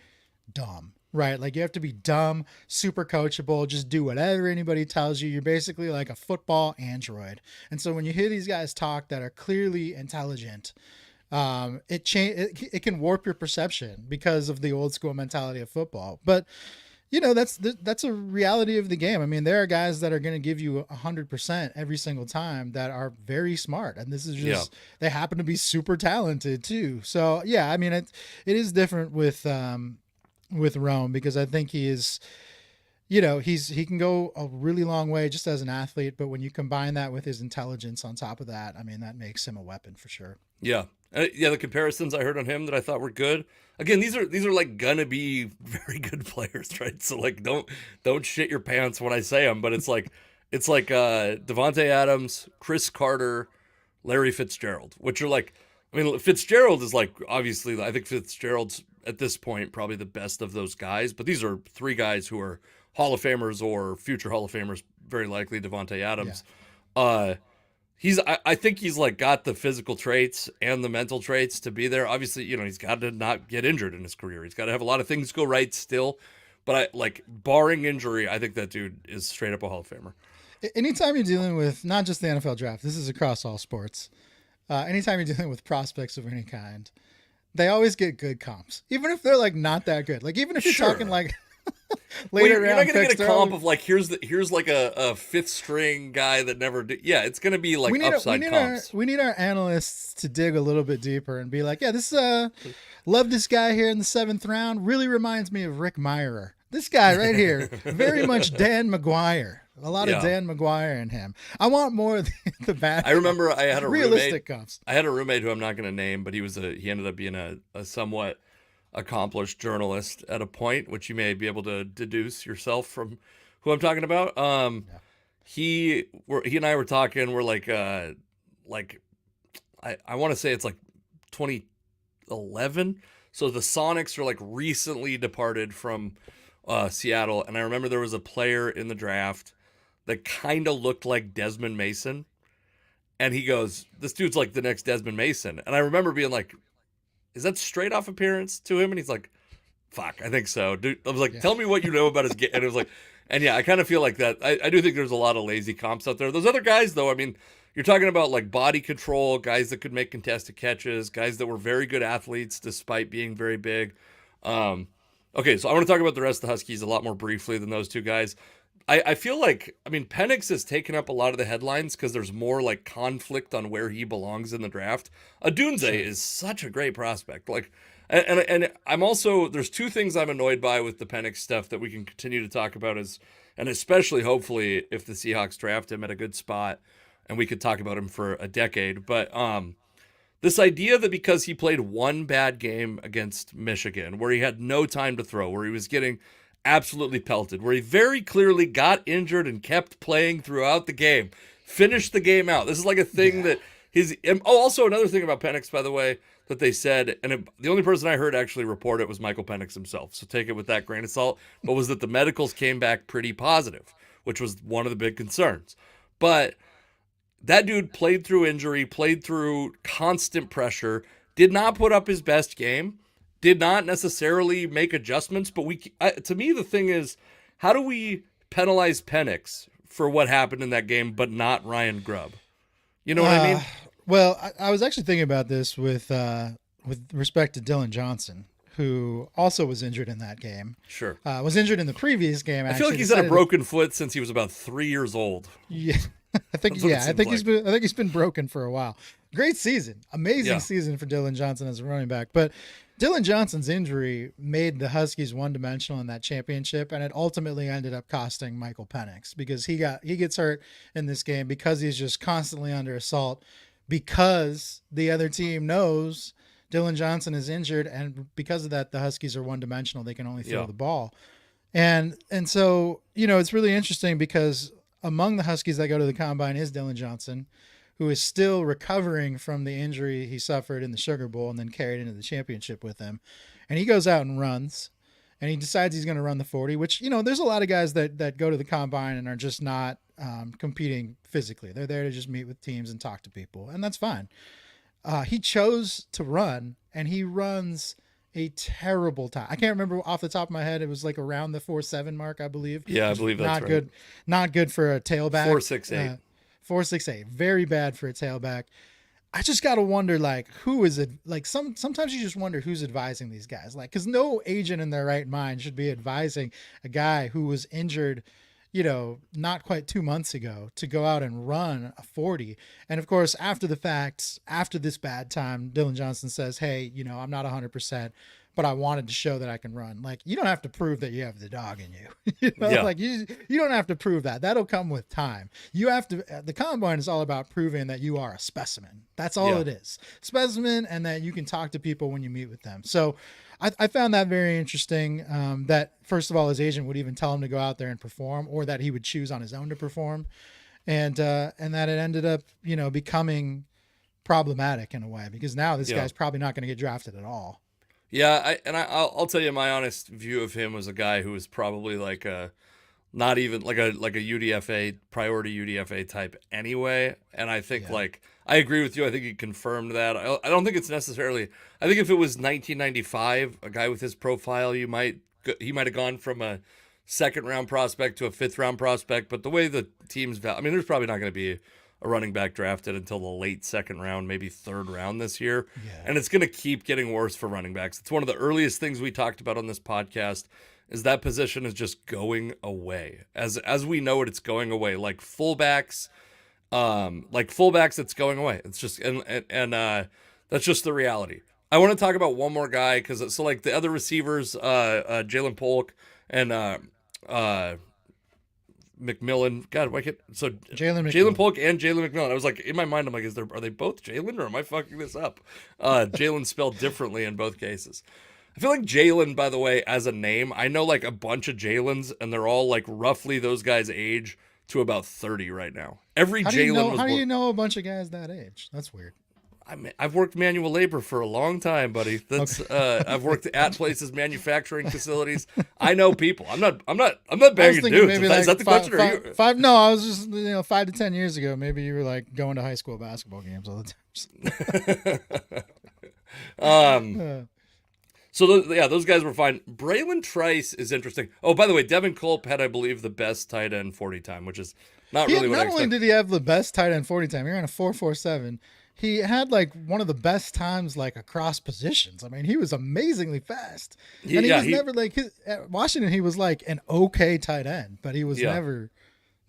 dumb, right? Like you have to be dumb, super coachable, just do whatever anybody tells you. You're basically like a football android. And so when you hear these guys talk that are clearly intelligent, it can warp your perception because of the old school mentality of football. But that's a reality of the game. I mean, there are guys that are going to give you 100% every single time that are very smart, and this is just they happen to be super talented too. So yeah, I mean, it is different with Rome because I think he is. he can go a really long way just as an athlete, but when you combine that with his intelligence on top of that, I mean, that makes him a weapon for sure. Yeah. Yeah, the comparisons I heard on him that I thought were good. Again, these are like gonna be very good players, right? So like don't shit your pants when I say them, but it's like Devonte Adams, Chris Carter, Larry Fitzgerald, which are like, I mean, Fitzgerald is like, obviously, I think Fitzgerald's at this point probably the best of those guys, but these are three guys who are Hall of Famers or future Hall of Famers, very likely Devonte Yeah. Adams. Uh, I think he's like got the physical traits and the mental traits to be there. Obviously, he's got to not get injured in his career. He's got to have a lot of things go right still. But I like barring injury, I think that dude is straight up a Hall of Famer. Anytime you're dealing with not just the NFL draft, this is across all sports. Anytime you're dealing with prospects of any kind, they always get good comps, even if they're like not that good. Like even if you're talking like later you're not round gonna picks, get a comp of like here's like a fifth string guy that never did. Yeah, it's gonna be like upside comps. We need our analysts to dig a little bit deeper and be like, yeah, this love this guy here in the 7th round. Really reminds me of Rick Mirer. This guy right here, very much Dan McGuire. A lot of Dan McGuire in him. I want more of the bad. I remember I had a realistic roommate. comps. I had a roommate who I'm not going to name, but he ended up being a somewhat accomplished journalist at a point, which you may be able to deduce yourself from who I'm talking about. He and I were talking. We're like I want to say it's like 2011. So the Sonics are like recently departed from Seattle, and I remember there was a player in the draft that kind of looked like Desmond Mason. And he goes, this dude's like the next Desmond Mason. And I remember being like, is that straight off appearance to him? And he's like, fuck, I think so. Dude, I was like, tell me what you know about his game. And it was like, and yeah, I kind of feel like that. I do think there's a lot of lazy comps out there. Those other guys, though, I mean, you're talking about like body control, guys that could make contested catches, guys that were very good athletes despite being very big. Okay, so I want to talk about the rest of the Huskies a lot more briefly than those two guys. I feel like, I mean, Penix has taken up a lot of the headlines because there's more like conflict on where he belongs in the draft. Adunze is such a great prospect. Like, and I'm also, there's two things I'm annoyed by with the Penix stuff that we can continue to talk about and especially hopefully if the Seahawks draft him at a good spot and we could talk about him for a decade. But this idea that because he played one bad game against Michigan where he had no time to throw, where he was getting absolutely pelted, where he very clearly got injured and kept playing throughout the game, finished the game out. This is like a thing that also another thing about Penix, by the way, that they said, and the only person I heard actually report it was Michael Penix himself, so take it with that grain of salt, but was that the medicals came back pretty positive, which was one of the big concerns. But that dude played through injury, played through constant pressure, did not put up his best game, did not necessarily make adjustments, but to me, the thing is, how do we penalize Penix for what happened in that game, but not Ryan Grubb? You know what I mean? Well, I was actually thinking about this with respect to Dylan Johnson, who also was injured in that game. Sure. Was injured in the previous game. I feel like he's had a broken foot since he was about 3 years old. Yeah. I think he's been broken for a while. Great season. Amazing season for Dylan Johnson as a running back. But Dylan Johnson's injury made the Huskies one-dimensional in that championship, and it ultimately ended up costing Michael Penix because he gets hurt in this game because he's just constantly under assault because the other team knows Dylan Johnson is injured, and because of that, the Huskies are one-dimensional. They can only throw the ball. And so, it's really interesting because among the Huskies that go to the combine is Dylan Johnson, who is still recovering from the injury he suffered in the Sugar Bowl and then carried into the championship with him. And he goes out and runs, and he decides he's going to run the 40, which, there's a lot of guys that go to the combine and are just not competing physically. They're there to just meet with teams and talk to people, and that's fine. He chose to run, and he runs a terrible time. I can't remember off the top of my head. It was like around the 4.7 mark, I believe. Yeah, I believe that's not right. good. Not good for a tailback. 4.68. 4.68. Very bad for a tailback. I just got to wonder, like, who is it? Like, sometimes you just wonder who's advising these guys. Like, because no agent in their right mind should be advising a guy who was injured, not quite 2 months ago to go out and run a 40. And of course, after the fact, after this bad time, Dylan Johnson says, hey, I'm not 100%, but I wanted to show that I can run. Like, you don't have to prove that you have the dog in you. Yeah. Like you don't have to prove that. That'll come with time. You have to, the combine is all about proving that you are a specimen. That's all it is. Specimen, and that you can talk to people when you meet with them. So I found that very interesting. That first of all, his agent would even tell him to go out there and perform, or that he would choose on his own to perform. And that it ended up, becoming problematic in a way, because now this guy's probably not going to get drafted at all. Yeah, I'll tell you my honest view of him was a guy who was probably like a not even like a UDFA priority UDFA type anyway. And I think like I agree with you. I think he confirmed that. I don't think it's necessarily. I think if it was 1995, a guy with his profile, he might have gone from a second round prospect to a fifth round prospect. But the way the teams, I mean, there's probably not going to be a running back drafted until the late second round, maybe third round this year. Yeah. And it's going to keep getting worse for running backs. It's one of the earliest things we talked about on this podcast is that position is just going away. As we know it, it's going away. Like fullbacks, it's going away. It's just, and that's just the reality. I want to talk about one more guy because so like the other receivers, Jalen Polk and McMillan. God, why can't so Jalen Polk and Jalen McMillan? I was like in my mind, I'm like, are they both Jalen or am I fucking this up? Jalen spelled differently in both cases. I feel like Jalen, by the way, as a name, I know like a bunch of Jalens, and they're all like roughly those guys' age to about 30 right now. Every Jalen. How do you know a bunch of guys that age? That's weird. I've worked manual labor for a long time, buddy. That's okay. I've worked at places, manufacturing facilities. I know people. I'm not banging dudes. Maybe is that the question? Five? No, I was just 5 to 10 years ago. Maybe you were like going to high school basketball games all the time. So those guys were fine. Braylon Trice is interesting. Oh, by the way, Devin Culp had, I believe, the best tight end 40 time, which is not really what I expected. Not only did he have the best tight end 40 time, he ran a 4.47. He had like one of the best times like across positions. I mean, he was amazingly fast. And he was never like at Washington. He was like an okay tight end, but he was never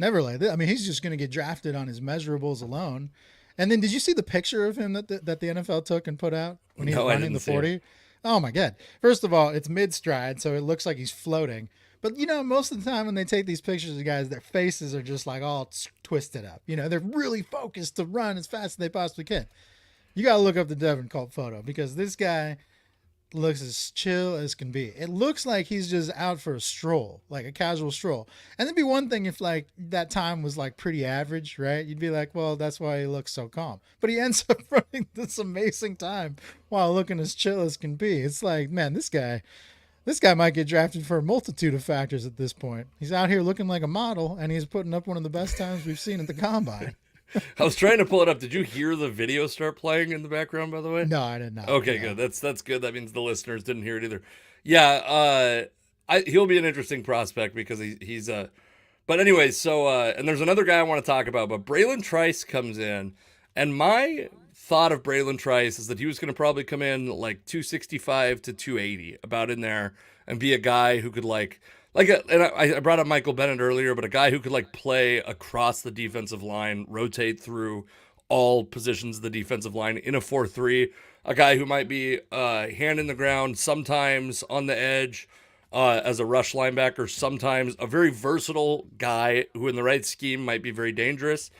like that. I mean, he's just going to get drafted on his measurables alone. And then did you see the picture of him that the NFL took and put out when he was running the 40? Oh my God. First of all, it's mid stride, so it looks like he's floating. But, most of the time when they take these pictures of guys, their faces are just like all twisted up. They're really focused to run as fast as they possibly can. You got to look up the Devin Culp photo because this guy looks as chill as can be. It looks like he's just out for a stroll, like a casual stroll. And it'd be one thing if like that time was like pretty average, right? You'd be like, well, that's why he looks so calm. But he ends up running this amazing time while looking as chill as can be. It's like, man, this guy might get drafted for a multitude of factors at this point. He's out here looking like a model, and he's putting up one of the best times we've seen at the combine. I was trying to pull it up. Did you hear the video start playing in the background, by the way? No, I did not. Okay, good. That's good. That means the listeners didn't hear it either. Yeah, he'll be an interesting prospect because he's But anyway, so and there's another guy I want to talk about, but Braylon Trice comes in, and my thought of Braylon Trice is that he was going to probably come in like 265 to 280, about in there, and be a guy who could and I brought up Michael Bennett earlier, but a guy who could like play across the defensive line, rotate through all positions of the defensive line in a 4-3, a guy who might be hand in the ground, sometimes on the edge as a rush linebacker, sometimes a very versatile guy who in the right scheme might be very dangerous.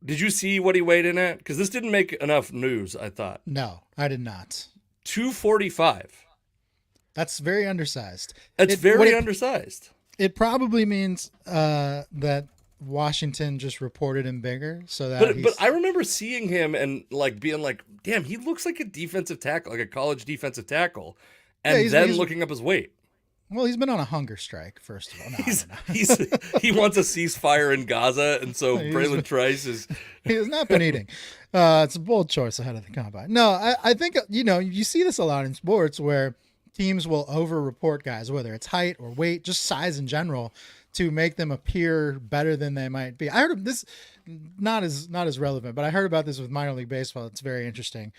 Did you see what he weighed in at? Because this didn't make enough news, I thought. No, I did not. 245. That's very undersized. It's very undersized. It probably means that Washington just reported him bigger, so that. But I remember seeing him and like being like, "Damn, he looks like a defensive tackle, like a college defensive tackle," and then looking up his weight. Well, he's been on a hunger strike, first of all. No, he wants a ceasefire in Gaza, and so Braylon Trice is... He has not been eating. It's a bold choice ahead of the combine. No, I think, you see this a lot in sports where teams will over-report guys, whether it's height or weight, just size in general, to make them appear better than they might be. I heard of this, not as relevant, but I heard about this with minor league baseball. It's very interesting.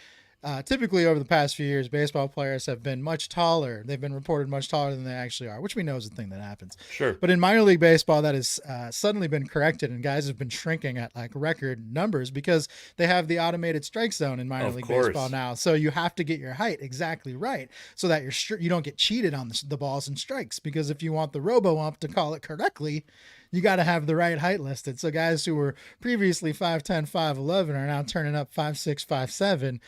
typically over the past few years, baseball players have been much taller. They've been reported much taller than they actually are, which we know is a thing that happens. Sure. But in minor league baseball, that has suddenly been corrected, and guys have been shrinking at like record numbers because they have the automated strike zone in minor league baseball now. So you have to get your height exactly right so that you don't get cheated on the balls and strikes. Because if you want the robo-ump to call it correctly, you got to have the right height listed. So guys who were previously 5'10", 5'11" are now turning up 5'6", 5'7".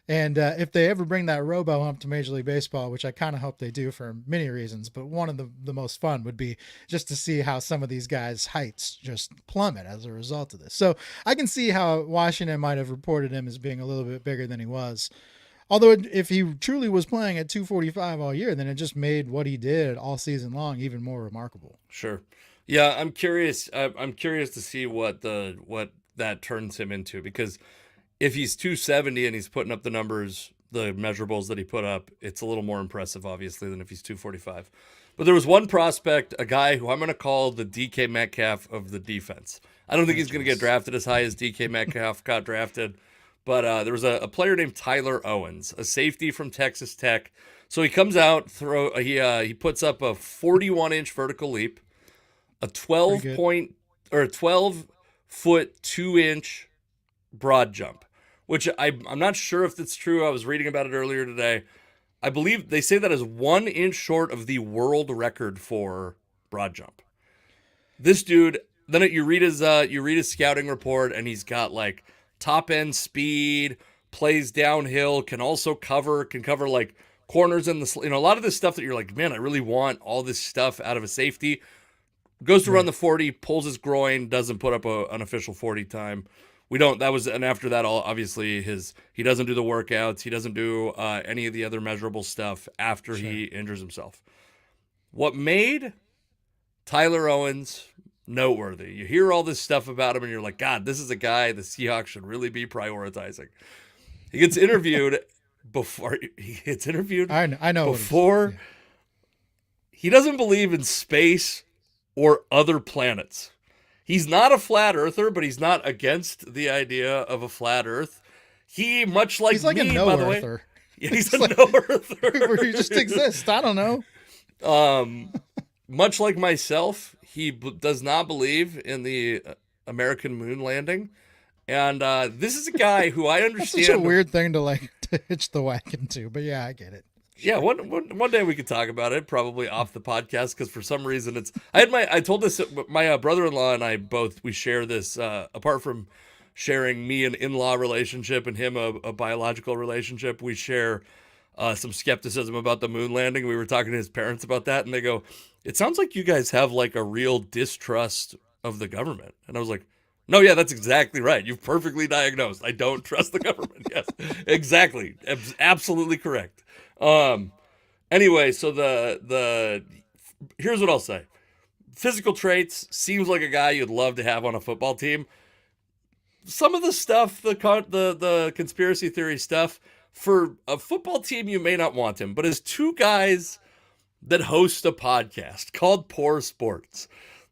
And if they ever bring that robo-ump to Major League Baseball, which I kind of hope they do for many reasons, but one of the most fun would be just to see how some of these guys' heights just plummet as a result of this. So I can see how Washington might have reported him as being a little bit bigger than he was. Although if he truly was playing at 245 all year, then it just made what he did all season long even more remarkable. Sure. Yeah, I'm curious. I'm curious to see what that turns him into, because if he's 270 and he's putting up the numbers, the measurables that he put up, it's a little more impressive, obviously, than if he's 245. But there was one prospect, a guy who I'm going to call the DK Metcalf of the defense. I don't think he's going to get drafted as high as DK Metcalf got drafted, but there was a player named Tyler Owens, a safety from Texas Tech. So he comes out, he puts up a 41-inch vertical leap, a 12-foot 2-inch broad jump, which I'm not sure if that's true. I was reading about it earlier today. I believe they say that is 1 inch short of the world record for broad jump. This dude, then you read his scouting report, and he's got like top end speed, plays downhill, can cover like corners in the, a lot of this stuff that you're like, man, I really want all this stuff out of a safety. Goes to run the 40, pulls his groin, doesn't put up an official 40 time. And after that, obviously he doesn't do the workouts. He doesn't do any of the other measurable stuff after he injures himself. What made Tyler Owens noteworthy? You hear all this stuff about him and you're like, God, this is a guy the Seahawks should really be prioritizing. He gets interviewed I know before. He doesn't believe in space or other planets. He's not a flat earther, but he's not against the idea of a flat earth. He's like me, a no by the earther. Way. Yeah, he's a no earther. Where you just exist. I don't know. Much like myself, he does not believe in the American moon landing. And this is a guy who I understand. That's such a weird thing to hitch the wagon to, but yeah, I get it. Yeah, one day we could talk about it, probably off the podcast, because for some reason I told this, my brother-in-law and I we share this, apart from sharing me an in-law relationship and him a biological relationship, we share some skepticism about the moon landing. We were talking to his parents about that, and they go, it sounds like you guys have like a real distrust of the government. And I was like, no, yeah, that's exactly right. You've perfectly diagnosed. I don't trust the government. Yes, exactly. Absolutely correct. Anyway, so here's what I'll say. Physical traits, seems like a guy you'd love to have on a football team. Some of the stuff, the conspiracy theory stuff, for a football team, you may not want him, but as two guys that host a podcast called Poor Sports,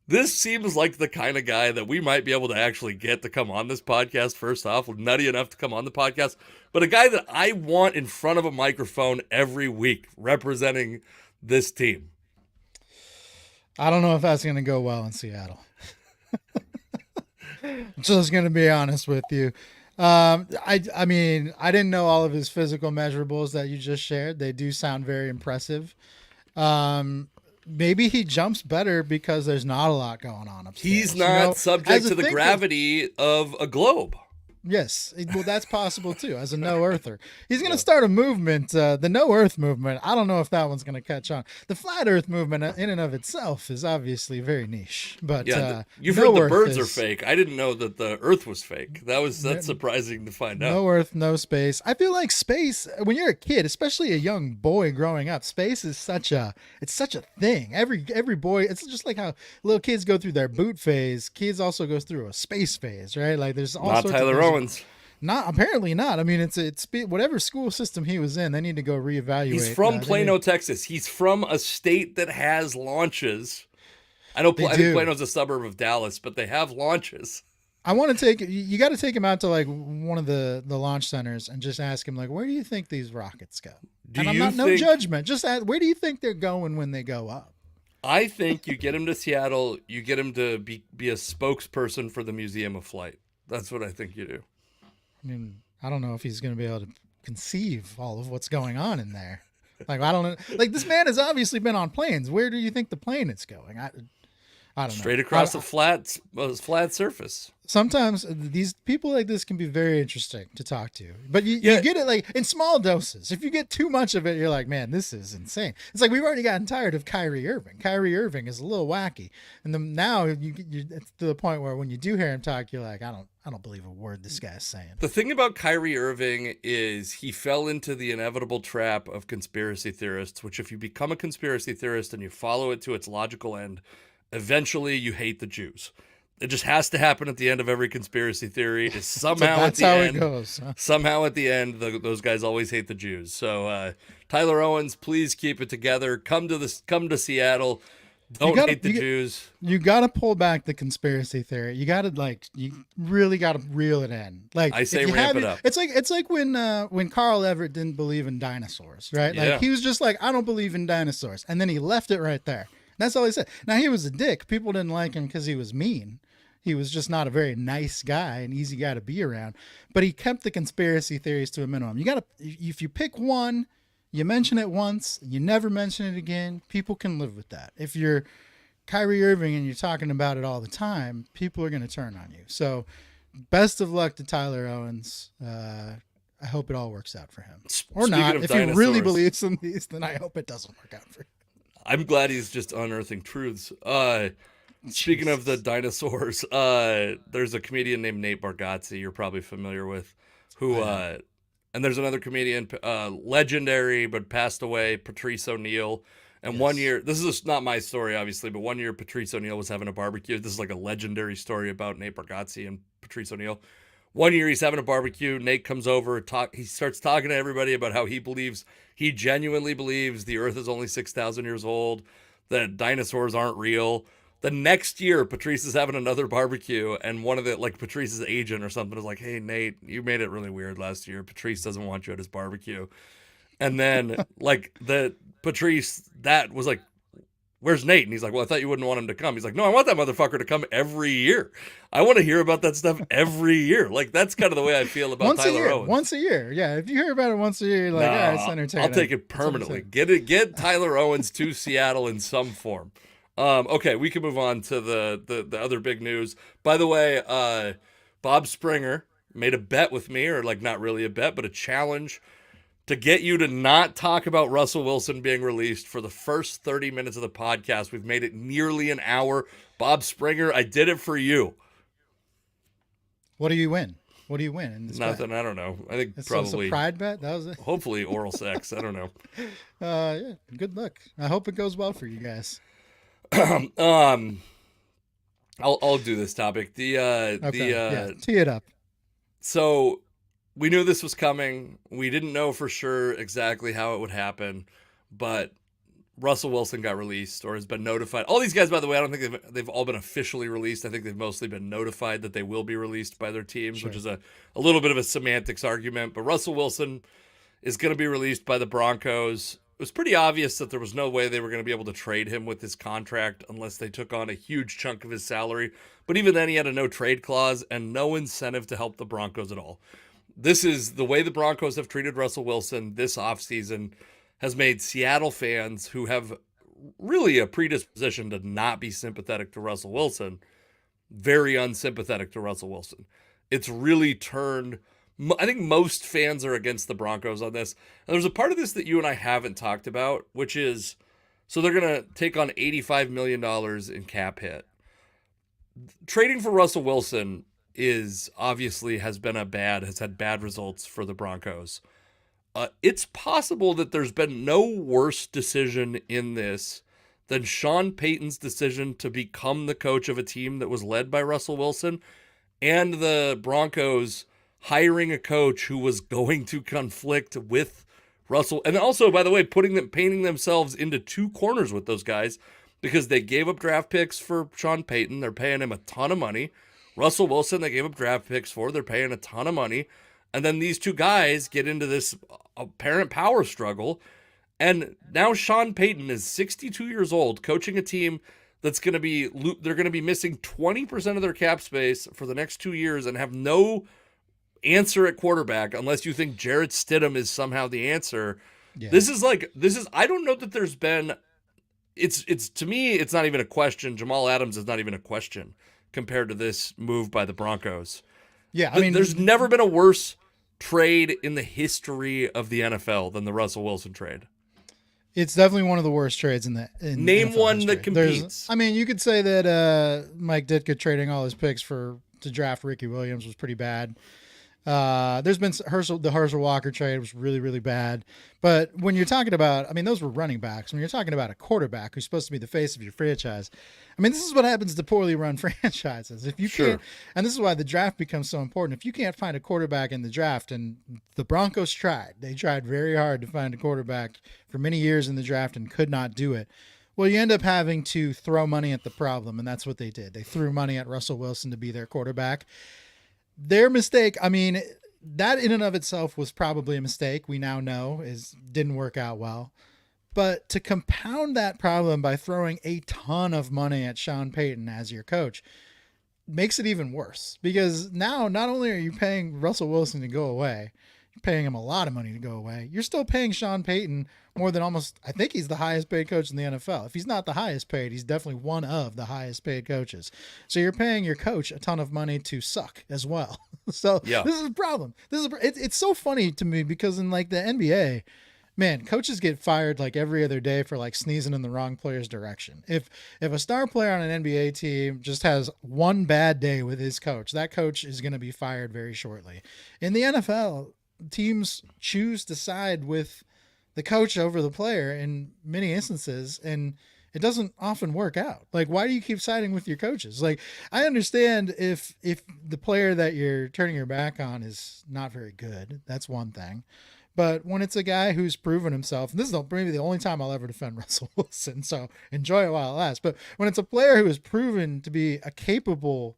this seems like the kind of guy that we might be able to actually get to come on this podcast. First off, nutty enough to come on the podcast, but a guy that I want in front of a microphone every week representing this team. I don't know if that's going to go well in Seattle. Just going to be honest with you. I mean, I didn't know all of his physical measurables that you just shared. They do sound very impressive. Maybe he jumps better because there's not a lot going on upstairs. He's not subject to the gravity of a globe. Yes, well, that's possible too. As a no earther, he's going to start a movement, the no Earth movement. I don't know if that one's going to catch on. The flat Earth movement, in and of itself, is obviously very niche. But you've heard the birds are fake. I didn't know that the Earth was fake. That's surprising to find out. No Earth, no space. I feel like space, when you're a kid, especially a young boy growing up, space is such a thing. Every boy, it's just like how little kids go through their boot phase. Kids also goes through a space phase, right? Like there's all sorts Tyler of Owens. Apparently not. I mean, it's whatever school system he was in, they need to go reevaluate. He's from Plano, Texas. He's from a state that has launches. I know I think Plano's a suburb of Dallas, but they have launches. I want to take you got to take him out to like one of the launch centers and just ask him like, where do you think these rockets go? And I'm not no judgment. Just ask, where do you think they're going when they go up? I think you get him to Seattle, you get him to be a spokesperson for the Museum of Flight. That's what I think you do. I mean, I don't know if he's going to be able to conceive all of what's going on in there. Like, I don't know. Like, this man has obviously been on planes. Where do you think the plane is going? I don't know. Straight across a flat surface. Sometimes these people like this can be very interesting to talk to, but you get it like in small doses. If you get too much of it, you're like, man, this is insane. It's like we've already gotten tired of Kyrie Irving. Kyrie Irving is a little wacky, and then now it's to the point where when you do hear him talk, you're like, I don't believe a word this guy's saying. The thing about Kyrie Irving is he fell into the inevitable trap of conspiracy theorists, which if you become a conspiracy theorist and you follow it to its logical end, eventually you hate the Jews. It just has to happen at the end of every conspiracy theory. Is somehow that's at the how end, it goes. Huh? Somehow at the end, those guys always hate the Jews. So Tyler Owens, please keep it together. Come to Seattle. Don't hate the Jews. You got to pull back the conspiracy theory. You got to you really got to reel it in. Like I say, ramp it up. It's like when Carl Everett didn't believe in dinosaurs, right? Yeah. Like he was just like, I don't believe in dinosaurs, and then he left it right there. That's all he said. Now he was a dick. People didn't like him because he was mean. He was just not a very nice guy, an easy guy to be around. But he kept the conspiracy theories to a minimum. You got to, if you pick one, you mention it once, you never mention it again, people can live with that. If you're Kyrie Irving and you're talking about it all the time, people are going to turn on you. So best of luck to Tyler Owens. I hope it all works out for him. Or not. If he really believes in these, then I hope it doesn't work out for him. I'm glad he's just unearthing truths. Speaking of the dinosaurs, there's a comedian named Nate Bargatze you're probably familiar with, who and there's another comedian, legendary but passed away, Patrice O'Neal. And yes. One year, this is not my story, obviously, but one year Patrice O'Neal was having a barbecue. This is like a legendary story about Nate Bargatze and Patrice O'Neal. One year he's having a barbecue. Nate comes over, he starts talking to everybody about how he genuinely believes the earth is only 6,000 years old, that dinosaurs aren't real. The next year, Patrice is having another barbecue, and one of Patrice's agent or something is like, hey, Nate, you made it really weird last year. Patrice doesn't want you at his barbecue. And then, Patrice, that was like, where's Nate? And he's like, well, I thought you wouldn't want him to come. He's like, no, I want that motherfucker to come every year. I want to hear about that stuff every year. Like, that's kind of the way I feel about Tyler Owens. Once a year. Yeah, if you hear about it once a year, you're like, all right, it's entertaining. I'll take it permanently. Get Tyler Owens to Seattle in some form. Okay, we can move on to the other big news. By the way, Bob Springer made a bet with me, or not really a bet, but a challenge to get you to not talk about Russell Wilson being released for the first 30 minutes of the podcast. We've made it nearly an hour. Bob Springer, I did it for you. What do you win? What do you win in this Nothing. bet? I don't know. I think it's probably a pride bet. That was it. Hopefully oral sex. I don't know. Yeah. Good luck. I hope it goes well for you guys. I'll do this topic. Tee it up. So we knew this was coming. We didn't know for sure exactly how it would happen, but Russell Wilson got released or has been notified. All these guys, by the way, I don't think they've all been officially released. I think they've mostly been notified that they will be released by their teams, sure. Which is a little bit of a semantics argument. But Russell Wilson is going to be released by the Broncos. It was pretty obvious that there was no way they were going to be able to trade him with his contract unless they took on a huge chunk of his salary. But even then, he had a no trade clause and no incentive to help the Broncos at all. This is the way the Broncos have treated Russell Wilson this offseason has made Seattle fans who have really a predisposition to not be sympathetic to Russell Wilson very unsympathetic to Russell Wilson. It's really turned... I think most fans are against the Broncos on this. And there's a part of this that you and I haven't talked about, which is, so they're going to take on $85 million in cap hit. Trading for Russell Wilson has had bad results for the Broncos. It's possible that there's been no worse decision in this than Sean Payton's decision to become the coach of a team that was led by Russell Wilson, and the Broncos hiring a coach who was going to conflict with Russell. And also, by the way, painting themselves into two corners with those guys because they gave up draft picks for Sean Payton. They're paying him a ton of money. Russell Wilson, they gave up draft picks for. They're paying a ton of money. And then these two guys get into this apparent power struggle. And now Sean Payton is 62 years old, coaching a team that's going to be, they're going to be missing 20% of their cap space for the next 2 years and have no answer at quarterback unless you think Jarrett Stidham is somehow the answer. Yeah. I don't know that there's been, it's to me, it's not even a question. Jamal Adams is not even a question compared to this move by the Broncos. Yeah. I mean, there's never been a worse trade in the history of the NFL than the Russell Wilson trade. It's definitely one of the worst trades in name NFL one history. that competes. You could say that Mike Ditka trading all his picks to draft Ricky Williams was pretty bad. There's been the Herschel Walker trade was really, really bad. But when you're talking about, those were running backs. When you're talking about a quarterback who's supposed to be the face of your franchise, this is what happens to poorly run franchises. If you can't, and this is why the draft becomes so important. If you can't find a quarterback in the draft, and the Broncos they tried very hard to find a quarterback for many years in the draft and could not do it. Well, you end up having to throw money at the problem, and that's what they did. They threw money at Russell Wilson to be their quarterback. Their mistake, that in and of itself was probably a mistake. We now know didn't work out well. But to compound that problem by throwing a ton of money at Sean Payton as your coach makes it even worse. Because now not only are you paying Russell Wilson to go away, you're paying him a lot of money to go away, you're still paying Sean Payton more than I think he's the highest paid coach in the NFL. If he's not the highest paid, he's definitely one of the highest paid coaches. So you're paying your coach a ton of money to suck as well. So This is a problem. It's so funny to me because in the NBA, man, coaches get fired every other day for sneezing in the wrong player's direction. If a star player on an NBA team just has one bad day with his coach, that coach is going to be fired very shortly. In the NFL, teams choose to side with the coach over the player in many instances, and it doesn't often work out. Why do you keep siding with your coaches? I understand if the player that you're turning your back on is not very good, that's one thing. But when it's a guy who's proven himself, and this is maybe the only time I'll ever defend Russell Wilson, so enjoy it while it lasts. But when it's a player who is proven to be a capable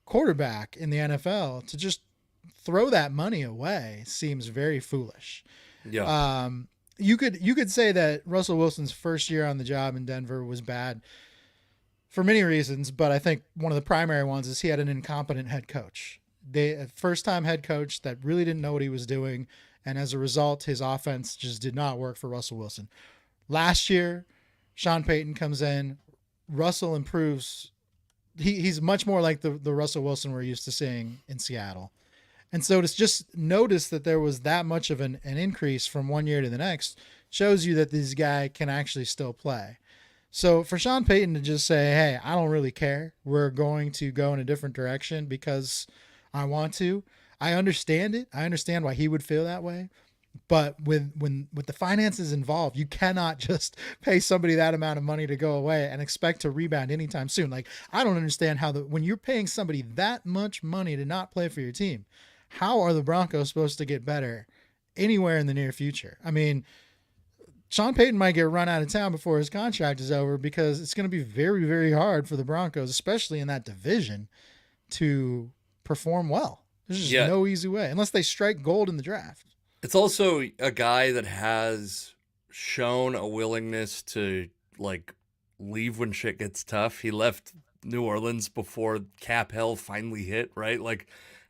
quarterback in the NFL, to just throw that money away seems very foolish. Yeah. You could say that Russell Wilson's first year on the job in Denver was bad for many reasons, but I think one of the primary ones is he had an incompetent head coach. A first-time head coach that really didn't know what he was doing, and as a result, his offense just did not work for Russell Wilson. Last year, Sean Payton comes in. Russell improves. He's much more like the Russell Wilson we're used to seeing in Seattle. And so to just notice that there was that much of an increase from one year to the next shows you that this guy can actually still play. So for Sean Payton to just say, hey, I don't really care, we're going to go in a different direction because I want to, I understand it. I understand why he would feel that way. But with the finances involved, you cannot just pay somebody that amount of money to go away and expect to rebound anytime soon. I don't understand how when you're paying somebody that much money to not play for your team, how are the Broncos supposed to get better anywhere in the near future? Sean Payton might get run out of town before his contract is over because it's going to be very, very hard for the Broncos, especially in that division, to perform well. There's just no easy way unless they strike gold in the draft. It's also a guy that has shown a willingness to leave when shit gets tough. He left New Orleans before cap hell finally hit, right?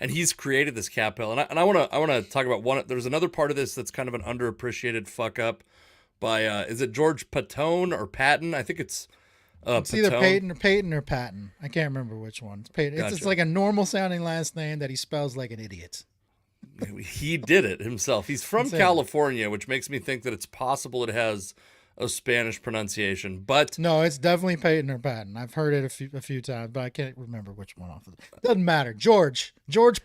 And he's created this cap hell. And I want to talk about one. There's another part of this that's kind of an underappreciated fuck up by is it George Patton or Patton? I think it's either Peyton or Patton. I can't remember which one. It's Peyton. Gotcha. It's like a normal sounding last name that he spells like an idiot. He did it himself. He's from California, which makes me think that it's possible it has a Spanish pronunciation, but no, it's definitely Peyton or Patton. I've heard it a few times, but I can't remember which one off of it. Doesn't matter. George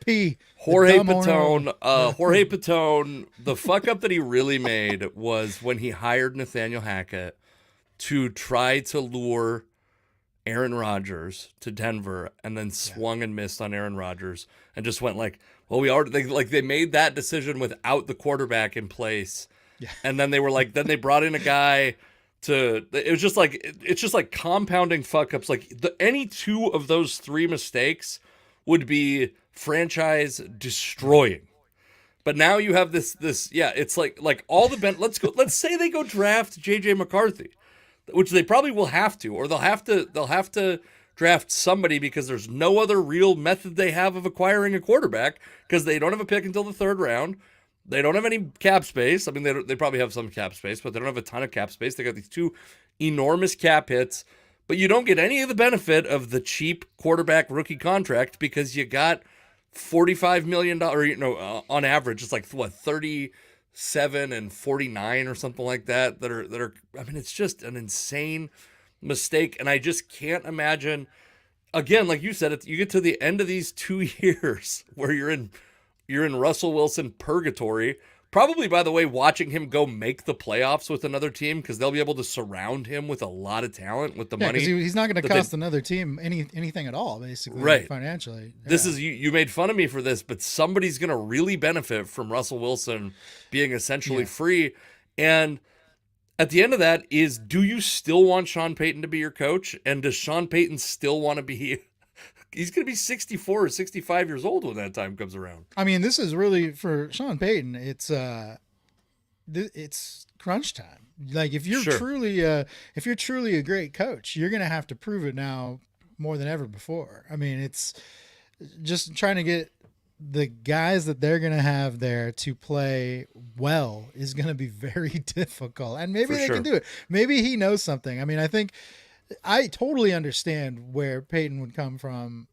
P. Jorge Patton. Jorge Patton. The fuck up that he really made was when he hired Nathaniel Hackett to try to lure Aaron Rodgers to Denver, and then swung and missed on Aaron Rodgers, and just went well, they made that decision without the quarterback in place. Yeah. And then they were then they brought in a guy it's just compounding fuck ups. Any two of those three mistakes would be franchise destroying. But now you have this yeah, it's like all the let's say they go draft JJ McCarthy, which they probably will have to, or they'll have to draft somebody because there's no other real method they have of acquiring a quarterback because they don't have a pick until the third round. They don't have any cap space. I mean, they probably have some cap space, but they don't have a ton of cap space. They got these two enormous cap hits, but you don't get any of the benefit of the cheap quarterback rookie contract because you got $45 million, on average, it's like what 37 and 49 or something like that. That are. I mean, it's just an insane mistake, and I just can't imagine. Again, like you said, you get to the end of these 2 years where you're in Russell Wilson purgatory. Probably, by the way, watching him go make the playoffs with another team because they'll be able to surround him with a lot of talent with the money. Because he's not going to cost another team anything at all, basically, right, financially. Yeah. This is you made fun of me for this, but somebody's going to really benefit from Russell Wilson being essentially free. And at the end of that is, do you still want Sean Payton to be your coach? And does Sean Payton still want to be? He's going to be 64 or 65 years old when that time comes around. I mean, this is really for Sean Payton. It's crunch time. Like if you're truly a great coach, you're going to have to prove it now more than ever before. I mean, it's just trying to get the guys that they're going to have there to play well is going to be very difficult. And maybe they can do it. Maybe he knows something. I mean, I totally understand where Peyton would come from,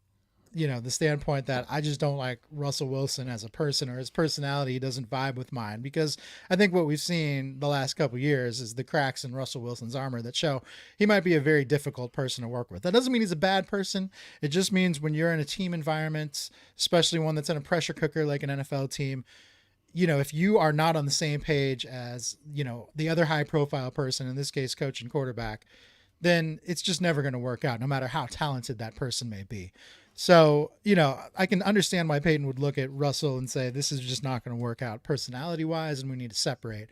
the standpoint that I just don't like Russell Wilson as a person, or his personality doesn't vibe with mine, because I think what we've seen the last couple of years is the cracks in Russell Wilson's armor that show he might be a very difficult person to work with. That doesn't mean he's a bad person. It just means when you're in a team environment, especially one that's in a pressure cooker like an NFL team, if you are not on the same page as, the other high profile person, in this case, coach and quarterback, then it's just never going to work out, no matter how talented that person may be. So, I can understand why Peyton would look at Russell and say, this is just not going to work out personality wise, and we need to separate.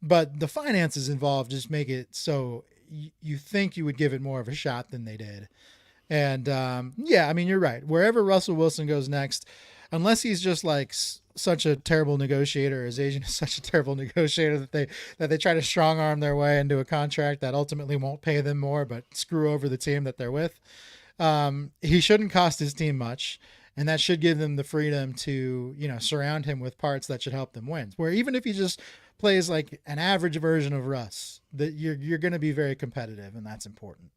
But the finances involved just make it so you think you would give it more of a shot than they did. And I mean, you're right. Wherever Russell Wilson goes next, unless he's just like such a terrible negotiator, his agent is such a terrible negotiator that they try to strong arm their way into a contract that ultimately won't pay them more, but screw over the team that they're with. He shouldn't cost his team much, and that should give them the freedom to, surround him with parts that should help them win. Where even if he just plays like an average version of Russ, that you're going to be very competitive, and that's important.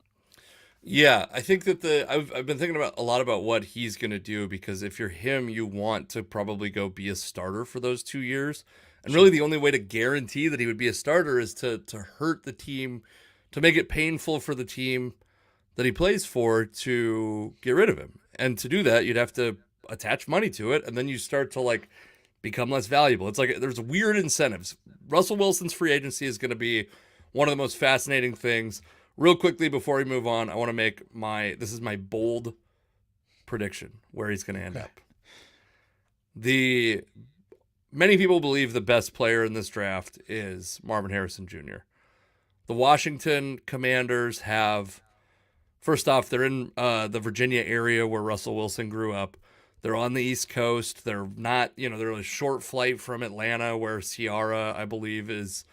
Yeah, I think that I've been thinking a lot about what he's going to do, because if you're him, you want to probably go be a starter for those 2 years. And really the only way to guarantee that he would be a starter is to hurt the team, to make it painful for the team that he plays for to get rid of him. And to do that, you'd have to attach money to it, and then you start to become less valuable. It's like there's weird incentives. Russell Wilson's free agency is going to be one of the most fascinating things. Real quickly before we move on, I want to make this is my bold prediction where he's going to end up. Many people believe the best player in this draft is Marvin Harrison Jr. The Washington Commanders have, first off, they're in the Virginia area where Russell Wilson grew up. They're on the East Coast. They're not, they're a short flight from Atlanta, where Ciara, I believe, is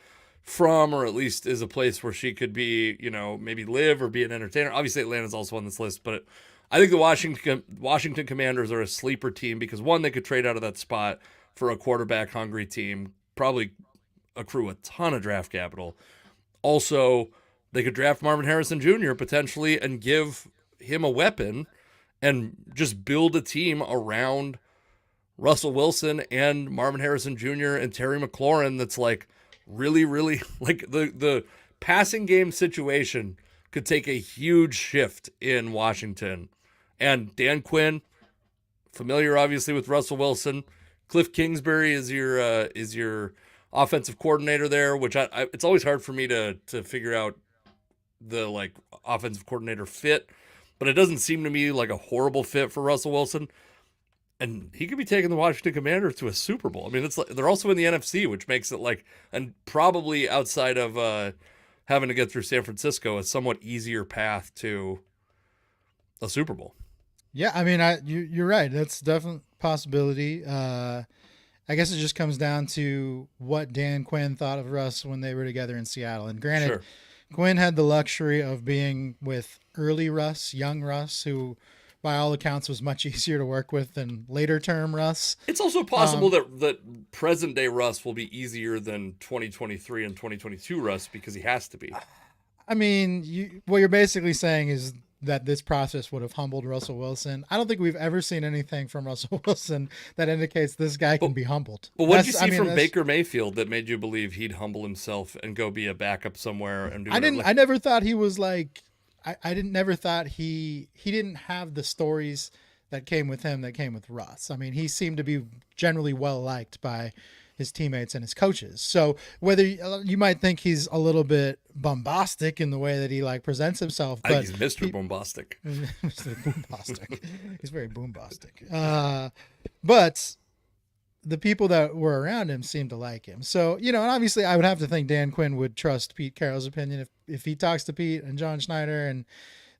from, or at least is a place where she could be, maybe live or be an entertainer. Obviously, Atlanta's also on this list, but I think the Washington Commanders are a sleeper team because, one, they could trade out of that spot for a quarterback-hungry team, probably accrue a ton of draft capital. Also, they could draft Marvin Harrison Jr. potentially and give him a weapon and just build a team around Russell Wilson and Marvin Harrison Jr. and Terry McLaurin that's really, really, the passing game situation could take a huge shift in Washington. And Dan Quinn, familiar obviously with Russell Wilson. Cliff Kingsbury is your offensive coordinator there, which it's always hard for me to figure out the offensive coordinator fit, but it doesn't seem to me like a horrible fit for Russell Wilson. And he could be taking the Washington Commanders to a Super Bowl. I mean, they're also in the NFC, which makes it and probably outside of having to get through San Francisco, a somewhat easier path to a Super Bowl. Yeah, I mean, you're right. That's definitely a possibility. I guess it just comes down to what Dan Quinn thought of Russ when they were together in Seattle. And granted, Sure. Quinn had the luxury of being with early Russ, young Russ, who, by all accounts, was much easier to work with than later term Russ. It's also possible Um, that present day Russ will be easier than 2023 and 2022 Russ because he has to be. I mean, what you're basically saying is that this process would have humbled Russell Wilson. I don't think we've ever seen anything from Russell Wilson that indicates this guy But can be humbled. but what did you That's, I see mean, from that's Baker Mayfield that made you believe he'd humble himself and go be a backup somewhere and do I whatever? didn't. I never thought he was like. I didn't. Never thought he didn't have the stories that came with him that came with Russ. I mean, he seemed to be generally well liked by his teammates and his coaches. So whether you might think he's a little bit bombastic in the way that he like presents himself, I think but he's Mr. Bombastic. Mr. Boombastic, he's very boombastic. But the people that were around him seemed to like him. So, and obviously I would have to think Dan Quinn would trust Pete Carroll's opinion if he talks to Pete and John Schneider and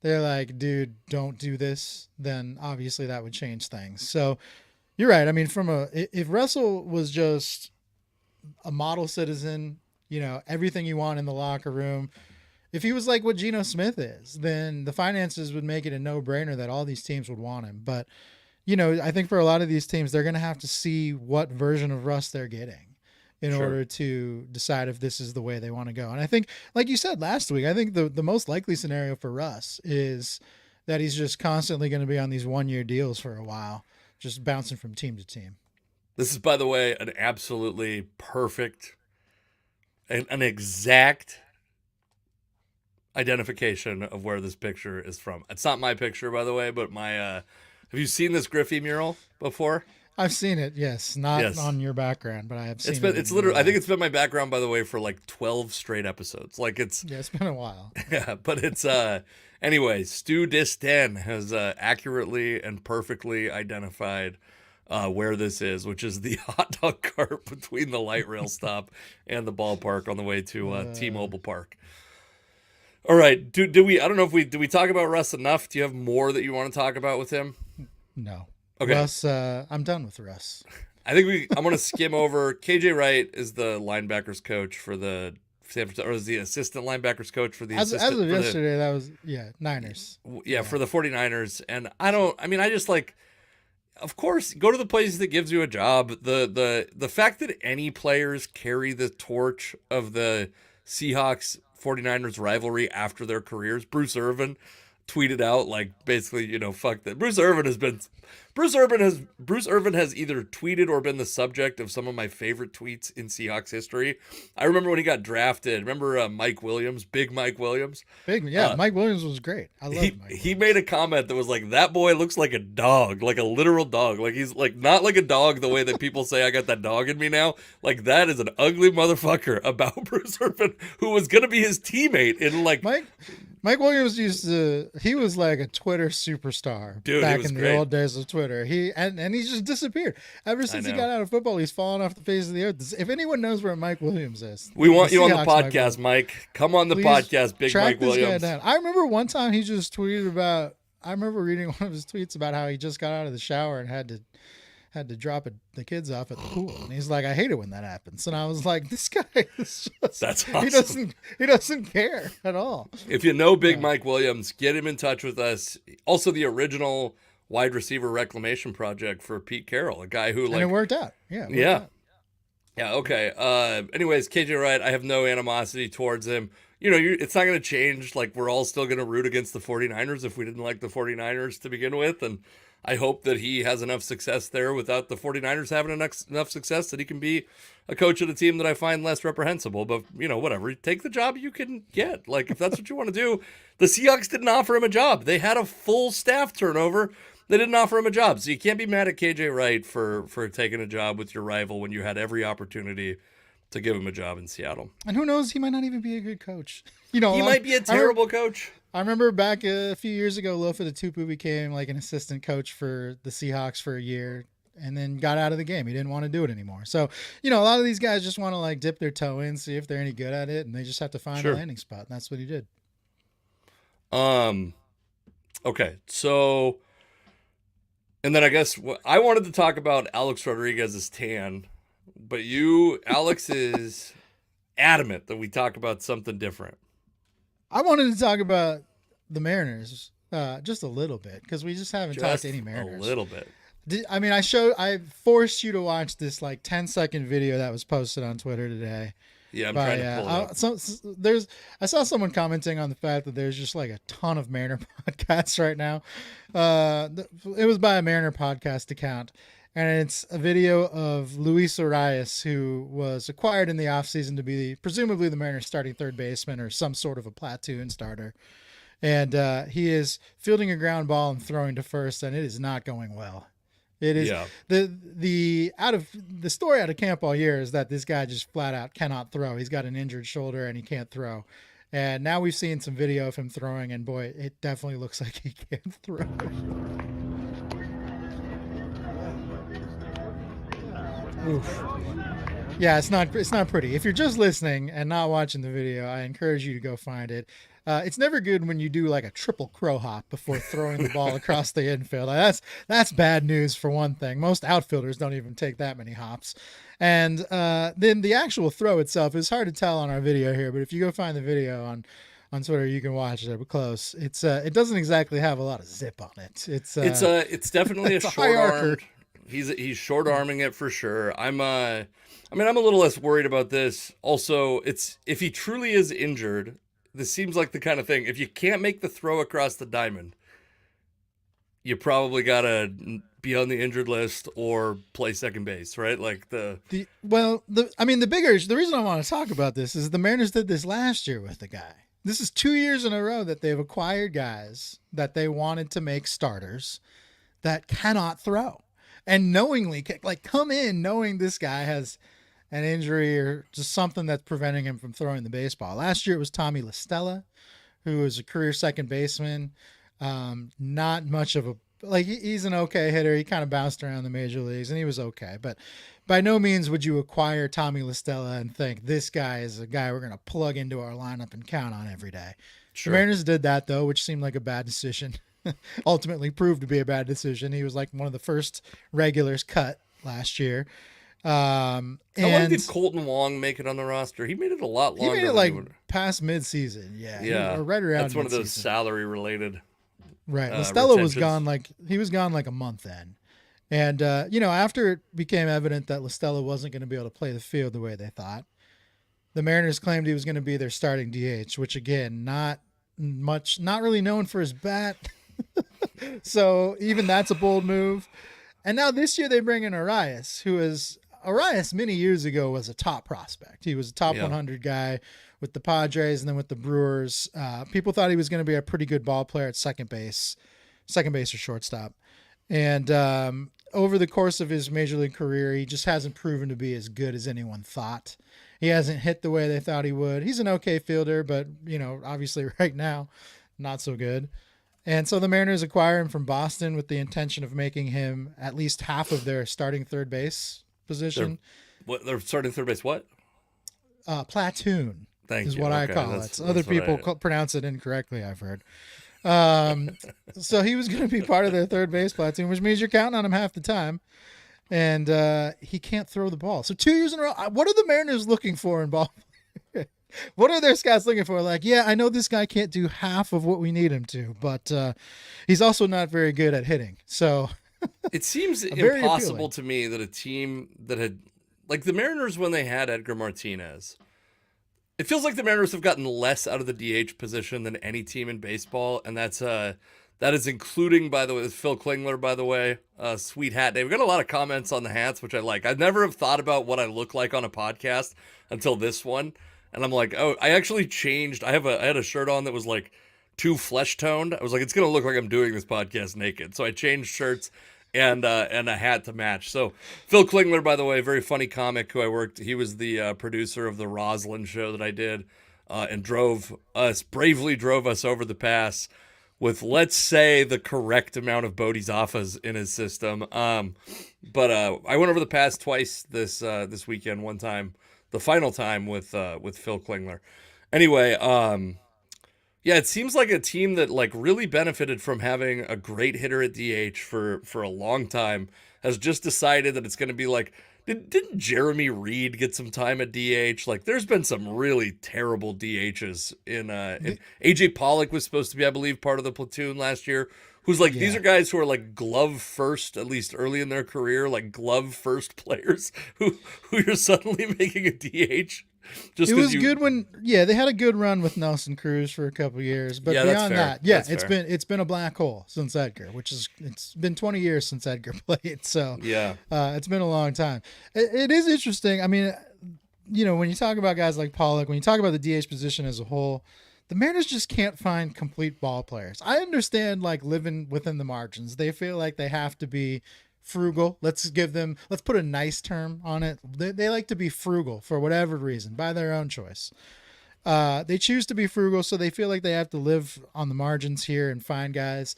they're like, dude, don't do this, then obviously that would change things. So you're right. I mean, if Russell was just a model citizen, everything you want in the locker room, if he was like what Geno Smith is, then the finances would make it a no brainer that all these teams would want him. But I think for a lot of these teams, they're going to have to see what version of Russ they're getting in Sure. order to decide if this is the way they want to go. And I think, like you said last week, I think the most likely scenario for Russ is that he's just constantly going to be on these 1-year deals for a while, just bouncing from team to team. This is, by the way, an absolutely perfect, an exact identification of where this picture is from. It's not my picture, by the way, but my. Have you seen this Griffey mural before? I've seen it, yes, not Yes. on your background, but I have seen It's it. been. It's literally. I think it's been my background, by the way, for like 12 straight episodes. Like it's. Yeah, it's been a while. Yeah, but it's. Anyway, Stu Disten has accurately and perfectly identified where this is, which is the hot dog cart between the light rail stop and the ballpark on the way to T-Mobile Park. All right, do we? I don't know if we talk about Russ enough. Do you have more that you want to talk about with him? No. Okay. Russ, I'm done with Russ. I think I'm going to skim over. KJ Wright is the linebackers coach for the San Francisco, or is the assistant linebackers coach for the As assistant of for yesterday, that was Niners. for the 49ers. And I just like, of course, go to the place that gives you a job. The fact that any players carry the torch of the Seahawks 49ers rivalry after their careers. Bruce Irvin tweeted out like basically, fuck that. Bruce Irvin has either tweeted or been the subject of some of my favorite tweets in Seahawks history. I remember when he got drafted. Remember Mike Williams, big Mike Williams? Mike Williams was great. I love Mike Williams. He made a comment that was like, that boy looks like a dog, like a literal dog. Like he's like not like a dog the way that people say I got that dog in me now. Like that is an ugly motherfucker about Bruce Irvin, who was gonna be his teammate in like Mike Williams he was like a Twitter superstar. Dude, back he was in great. the old days of Twitter. And he's just disappeared. Ever since he got out of football, he's fallen off the face of the earth. If anyone knows where Mike Williams is, we want you on the Seahawks podcast, Mike. Come on the podcast, big track Mike this guy Williams. down. I remember one time he just tweeted about. I remember reading one of his tweets about how he just got out of the shower and had to drop the kids off at the pool, and he's like, I hate it when that happens. And I was like, this guy is just, That's awesome. he doesn't care at all. If you know Big Mike Williams, get him in touch with us. Also, the original wide receiver reclamation project for Pete Carroll, a guy who And it worked out. Yeah. Yeah, okay. Anyways, KJ Wright, I have no animosity towards him. It's not going to change. Like, we're all still going to root against the 49ers if we didn't like the 49ers to begin with. And I hope that he has enough success there without the 49ers having enough success that he can be a coach of a team that I find less reprehensible. But, whatever. Take the job you can get. Like, if that's what you want to do. The Seahawks didn't offer him a job. They had a full staff turnover. They didn't offer him a job. So you can't be mad at KJ Wright for taking a job with your rival when you had every opportunity to give him a job in Seattle. And who knows, he might not even be a good coach. He might be a terrible coach. I remember back a few years ago, Lofa Tupu became like an assistant coach for the Seahawks for a year and then got out of the game. He didn't want to do it anymore. So, a lot of these guys just want to like dip their toe in, see if they're any good at it, and they just have to find a landing spot. And that's what he did. Okay, so And then I guess I wanted to talk about Alex Rodriguez's tan, but Alex is adamant that we talk about something different. I wanted to talk about the Mariners just a little bit because we just haven't talked Just any a Mariners. little bit. I mean, I forced you to watch this like 10-second video that was posted on Twitter today. Yeah, I'm By trying to pull it up. I saw someone commenting on the fact that there's just like a ton of Mariner podcasts right now. It was by a Mariner podcast account, and it's a video of Luis Arias, who was acquired in the offseason to be presumably the Mariners starting third baseman or some sort of a platoon starter. And he is fielding a ground ball and throwing to first, and it is not going well. It is Yeah. the story out of camp all year is that this guy just flat out cannot throw. He's got an injured shoulder and he can't throw. And now we've seen some video of him throwing, and boy, it definitely looks like he can't throw. Oof. Yeah, it's not pretty. If you're just listening and not watching the video, I encourage you to go find it. It's never good when you do like a triple crow hop before throwing the ball across the infield. That's bad news for one thing. Most outfielders don't even take that many hops. And then the actual throw itself is hard to tell on our video here, but if you go find the video on Twitter, you can watch it up close. It doesn't exactly have a lot of zip on it. It's definitely it's a a high short arm. archer. He's short arming it for sure. I'm a little less worried about this. Also, it's if he truly is injured, this seems like the kind of thing. If you can't make the throw across the diamond, you probably gotta be on the injured list or play second base, right? Like the the reason I want to talk about this is the Mariners did this last year with the guy. This is 2 years in a row that they've acquired guys that they wanted to make starters that cannot throw, and knowingly like come in knowing this guy has an injury or just something that's preventing him from throwing the baseball. Last year it was Tommy LaStella, who was a career second baseman. Not much of a he's an okay hitter. He kind of bounced around the major leagues and he was okay, but by no means would you acquire Tommy LaStella and think this guy is a guy we're going to plug into our lineup and count on every day. sure. The Mariners did that though, which seemed like a bad decision. Ultimately proved to be a bad decision. He was like one of the first regulars cut last year. How long did Colton Wong make it on the roster? He made it a lot he longer. made it like past mid-season. Yeah, or right around. that's one of those mid-season. salary related. Right. LaStella was retentions. gone he was gone like a month in. And after it became evident that LaStella wasn't going to be able to play the field the way they thought, the Mariners claimed he was going to be their starting DH, which again, not really known for his bat. So even that's a bold move. And now this year they bring in Arias many years ago was a top prospect. He was a top 100 guy with the Padres and then with the Brewers. People thought he was going to be a pretty good ball player at second base or shortstop. And over the course of his major league career, he just hasn't proven to be as good as anyone thought. He hasn't hit the way they thought he would. He's an okay fielder, but obviously right now, not so good. And so the Mariners acquire him from Boston with the intention of making him at least half of their starting third base position. They're starting third base. What? Platoon is you. what I Okay, call that's it. Other what I- people pronounce it incorrectly, I've heard. So he was going to be part of their third base platoon, which means you're counting on him half the time. And he can't throw the ball. So 2 years in a row, what are the Mariners looking for in ball? What are their scouts looking for? Like, yeah, I know this guy can't do half of what we need him to, but he's also not very good at hitting. So it seems very impossible appealing. to me that a team that had, like the Mariners when they had Edgar Martinez, it feels like the Mariners have gotten less out of the DH position than any team in baseball, and that is including, by the way, Phil Klingler, by the way, sweet hat day. We got a lot of comments on the hats, which I like. I'd never have thought about what I look like on a podcast until this one. And I'm like, oh, I actually changed. I had a shirt on that was like too flesh toned. I was like, it's gonna look like I'm doing this podcast naked. So I changed shirts and a hat to match. So Phil Klingler, by the way, very funny comic who I worked. He was the producer of the Roslyn show that I did, and bravely drove us over the pass with, let's say, the correct amount of Bodhisattvas in his system. But I went over the pass twice this weekend. One time. The final time with Phil Klingler. Anyway, Yeah, it seems like a team that like really benefited from having a great hitter at DH for a long time has just decided that it's going to be like didn't Jeremy Reed get some time at DH? Like there's been some really terrible DHs in The, AJ Pollock was supposed to be I believe part of the platoon last year. Who's like these yeah. are guys who are like glove first at least early in their career, like glove first players who you're suddenly making a DH just It cuz was you good when, yeah, they had a good run with Nelson Cruz for a couple years, but Yeah, that's beyond fair. that, yeah, That's fair. it's been a black hole since Edgar, which is it's been 20 years since Edgar played, so Yeah. it's been a long time. It is interesting. I mean, when you talk about guys like Pollock, when you talk about the DH position as a whole, the Mariners just can't find complete ball players. I understand like living within the margins. They feel like they have to be frugal. Let's put a nice term on it. They like to be frugal for whatever reason, by their own choice. They choose to be frugal, so they feel like they have to live on the margins here and find guys.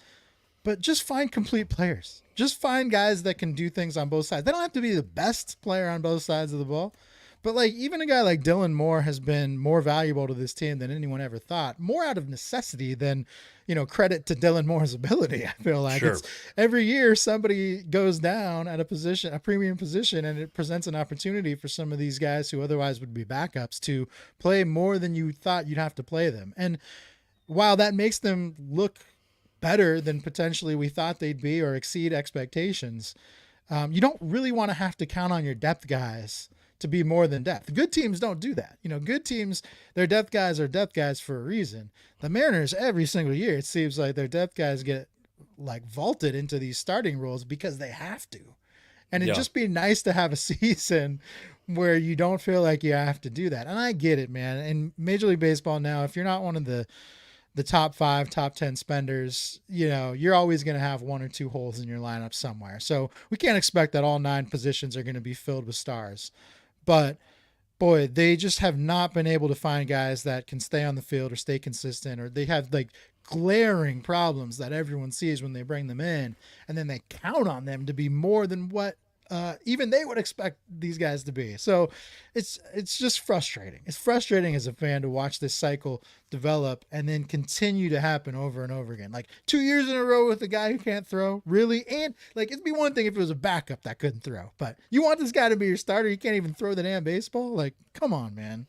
But just find complete players. Just find guys that can do things on both sides. They don't have to be the best player on both sides of the ball. But like even a guy like Dylan Moore has been more valuable to this team than anyone ever thought. More out of necessity than, credit to Dylan Moore's ability. I feel like Sure. it's every year somebody goes down at a premium position, and it presents an opportunity for some of these guys who otherwise would be backups to play more than you thought you'd have to play them. And while that makes them look better than potentially we thought they'd be or exceed expectations, you don't really want to have to count on your depth guys to be more than depth. Good teams don't do that. Good teams, their depth guys are depth guys for a reason. The Mariners, every single year, it seems like their depth guys get like vaulted into these starting roles because they have to. And it'd Yeah. just be nice to have a season where you don't feel like you have to do that. And I get it, man. In Major League Baseball now, if you're not one of the top 5, top 10 spenders, you're always going to have one or two holes in your lineup somewhere. So we can't expect that all 9 positions are going to be filled with stars. But boy, they just have not been able to find guys that can stay on the field or stay consistent, or they have like glaring problems that everyone sees when they bring them in, and then they count on them to be more than what even they would expect these guys to be. So it's just frustrating. It's frustrating as a fan to watch this cycle develop and then continue to happen over and over again. Like 2 years in a row with a guy who can't throw, really? And like it'd be one thing if it was a backup that couldn't throw, but you want this guy to be your starter, he can't even throw the damn baseball? Like, come on, man.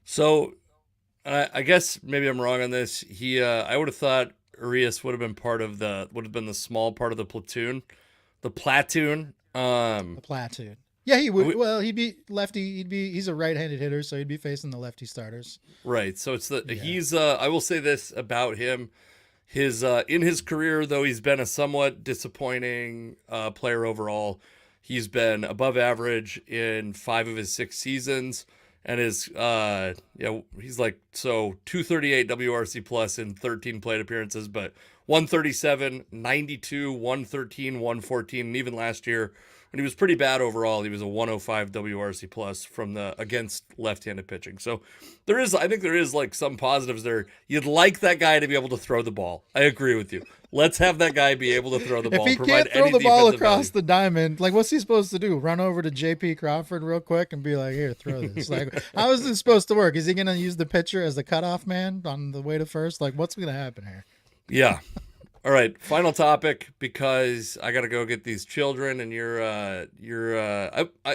So I guess maybe I'm wrong on this. I would have thought Urias would have been the small part of the platoon, the platoon. The platoon. Yeah, he would. we- Well, he'd be lefty. He's a right-handed hitter, so he'd be facing the lefty starters. right. So Yeah. he's. I will say this about him. His in his career, though he's been a somewhat disappointing player overall. He's been above average in 5 of his 6 seasons, and he's like 238 WRC plus in 13 plate appearances, but 137, 92, 113, 114, and even last year when he was pretty bad overall, he was a 105 WRC plus from the against left-handed pitching. So I think there is like some positives there. You'd like that guy to be able to throw the ball. I agree with you. Let's have that guy be able to throw the ball. If he provide can't throw any the ball defensive across value. the diamond, like what's he supposed to do? Run over to J.P. Crawford real quick and be like, "Here, throw this." Like, how is this supposed to work? Is he going to use the pitcher as the cutoff man on the way to first? Like, what's going to happen here? Yeah. All right, final topic because I got to go get these children, and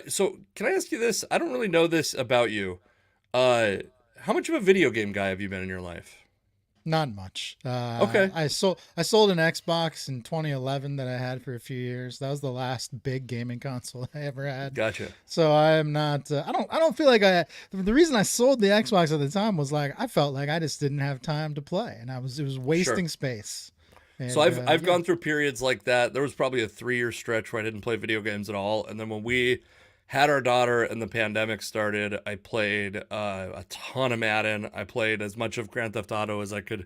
so can I ask you this? I don't really know this about you. How much of a video game guy have you been in your life? Not much. Okay. I sold an Xbox in 2011 that I had for a few years. That was the last big gaming console I ever had. Gotcha. So I am not. I don't feel like The reason I sold the Xbox at the time was like I felt like I just didn't have time to play, and it was wasting space. And, So I've yeah. gone through periods like that. There was probably a 3-year stretch where I didn't play video games at all, and then when we had our daughter and the pandemic started, I played a ton of Madden. I played as much of Grand Theft Auto as I could.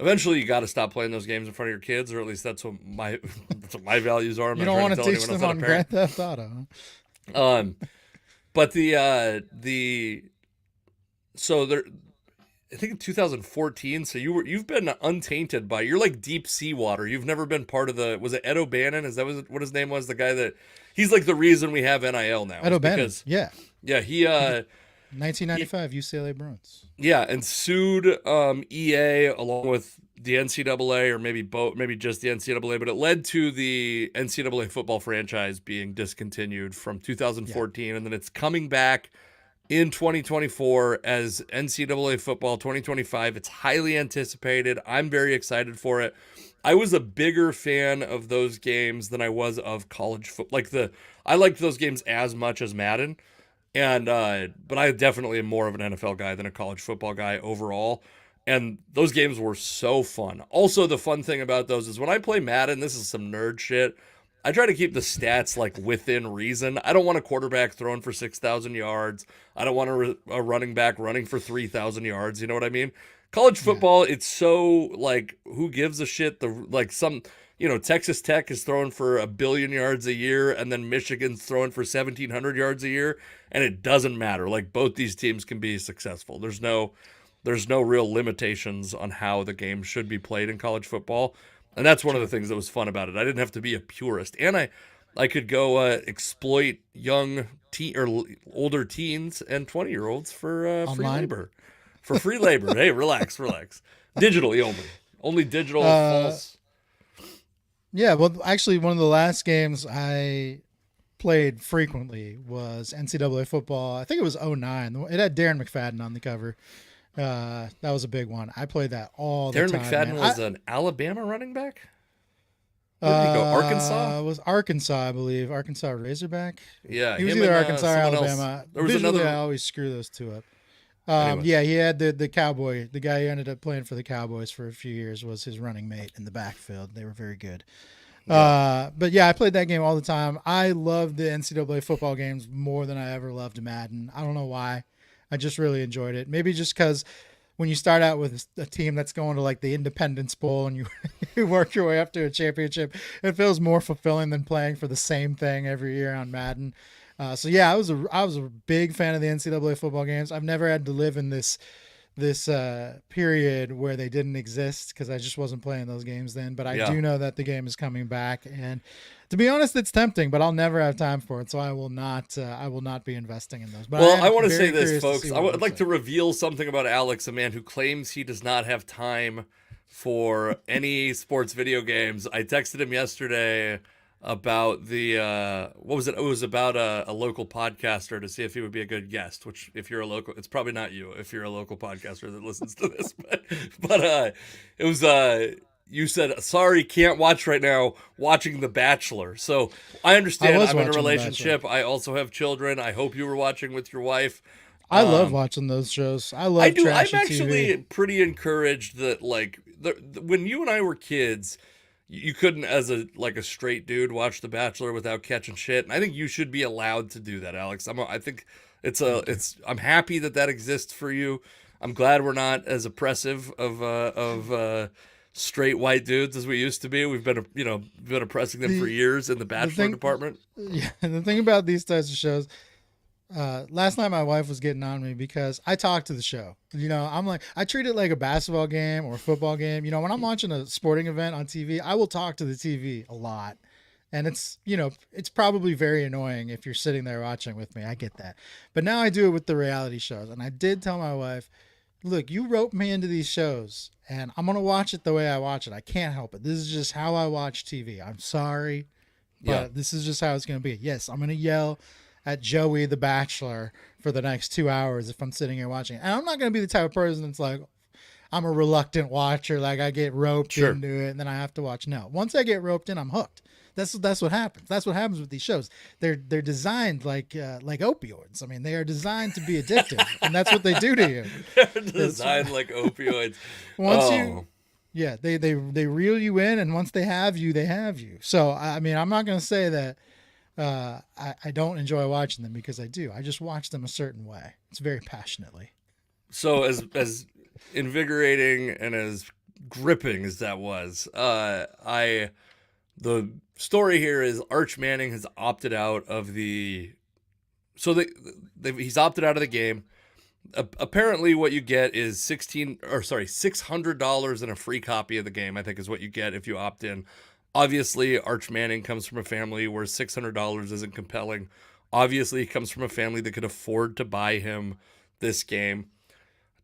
Eventually, you got to stop playing those games in front of your kids, or at least that's what that's what my values are. I'm You not don't trying want to tell teach anyone them else on how to parent. Grand Theft Auto. But the so there I think in 2014. So you've been untainted by you're like deep sea water. You've never been part of was it Ed O'Bannon? Is that what his name was? The guy that he's like the reason we have NIL now. Ed O'Bannon. Because Yeah. yeah, Y- 1995 UCLA Bruins. Yeah, and sued EA along with the NCAA, or maybe both, maybe just the NCAA, but it led to the NCAA football franchise being discontinued from Yeah. 2014, and then it's coming back in 2024 as NCAA football 2025. It's highly anticipated. I'm very excited for it. I was a bigger fan of those games than I was of college football. I liked those games as much as Madden. And but I definitely am more of an NFL guy than a college football guy overall. And those games were so fun. Also, the fun thing about those is when I play Madden, this is some nerd shit. I try to keep the stats like within reason. I don't want a quarterback throwing for 6,000 yards. I don't want a running back running for 3,000 yards. You know what I mean? College Yeah. football, it's so like, who gives a shit? Texas Tech is throwing for 1 billion yards a year, and then Michigan's throwing for 1,700 yards a year, and it doesn't matter. Like, both these teams can be successful. There's no real limitations on how the game should be played in college football, and that's one of the Sure. things that was fun about it. I didn't have to be a purist, and I could go exploit young teen or older teens and 20-year-olds for free Online. labor, for free labor. Hey, relax, relax. Digitally only digital Uh, false. yeah. Well, actually, one of the last games I played frequently was NCAA football. I think it was '09. It had Darren McFadden on the cover. That was a big one. I played that all the Darren time, man. McFadden was an Alabama running back. Where did he go? Arkansas. Was Arkansas, I believe. Arkansas Razorback. Yeah, He was him either and Arkansas or someone else. Alabama. There was Visually, I another. always screw those two up. Anyways, Yeah, he had the Cowboy. The guy who ended up playing for the Cowboys for a few years was his running mate in the backfield. They were very good. yeah, But yeah, I played that game all the time. I loved the NCAA football games more than I ever loved Madden. I don't know why. I just really enjoyed it. Maybe just because when you start out with a team that's going to like the Independence Bowl and you you work your way up to a championship, it feels more fulfilling than playing for the same thing every year on Madden. So yeah, I was a big fan of the NCAA football games. I've never had to live in this period where they didn't exist because I just wasn't playing those games then. But I yeah. do know that the game is coming back, and to be honest, it's tempting. But I'll never have time for it, so I will not. I will not be investing in those. But I Well, am I want to say very this, curious to folks. see I what it would looks like to like. reveal something about Alex, a man who claims he does not have time for any sports video games. I texted him yesterday about the what was it? It was about a local podcaster to see if he would be a good guest. Which, if you're a local, it's probably not you if you're a local podcaster that listens to this. But it was you said, sorry, can't watch right now, watching The Bachelor. So I I understand, was I'm in a watching The Bachelor. relationship. I also have children. I hope you were watching with your wife. I love Um, watching those shows. I I love do. I'm trashy TV. actually pretty encouraged that, like, when you and I were kids, you couldn't, as a straight dude, watch The Bachelor without catching shit. And I think you should be allowed to do that, Alex. I think Thank you. I'm happy that exists for you. I'm glad we're not as oppressive of straight white dudes as we used to be. We've been oppressing them for The years in the the Bachelor thing, department. yeah, the thing about these types of shows. Last night my wife was getting on me because I talk to the show. I'm like, I treat it like a basketball game or a football game. When I'm watching a sporting event on TV, I will talk to the TV a lot. And it's probably very annoying if you're sitting there watching with me. I get that. But now I do it with the reality shows. And I did tell my wife, look, you roped me into these shows and I'm going to watch it the way I watch it. I can't help it. This is just how I watch TV. I'm sorry, Yeah, but this is just how it's going to be. Yes, I'm going to yell at Joey the Bachelor for the next 2 hours if I'm sitting here watching it. And I'm not going to be the type of person that's like, I'm a reluctant watcher. Like I get roped sure. into it and then I have to watch. No, once I get roped in, I'm hooked. That's what happens. That's what happens with these shows. They're designed like opioids. I mean, they are designed to be addictive, and that's what they do to you. They're It's designed like opioids. once you Oh. yeah, they reel you in, and once they have you, they have you. So I mean, I'm not going to say that I don't enjoy watching them because I do. I just watch them a certain way. It's very passionately. So as invigorating and as gripping as that was, the story here is Arch Manning has opted out of the. So he's opted out of the game. Apparently, what you get is $600 and a free copy of the game. I think is what you get if you opt in. Obviously, Arch Manning comes from a family where $600 isn't compelling. Obviously, he comes from a family that could afford to buy him this game.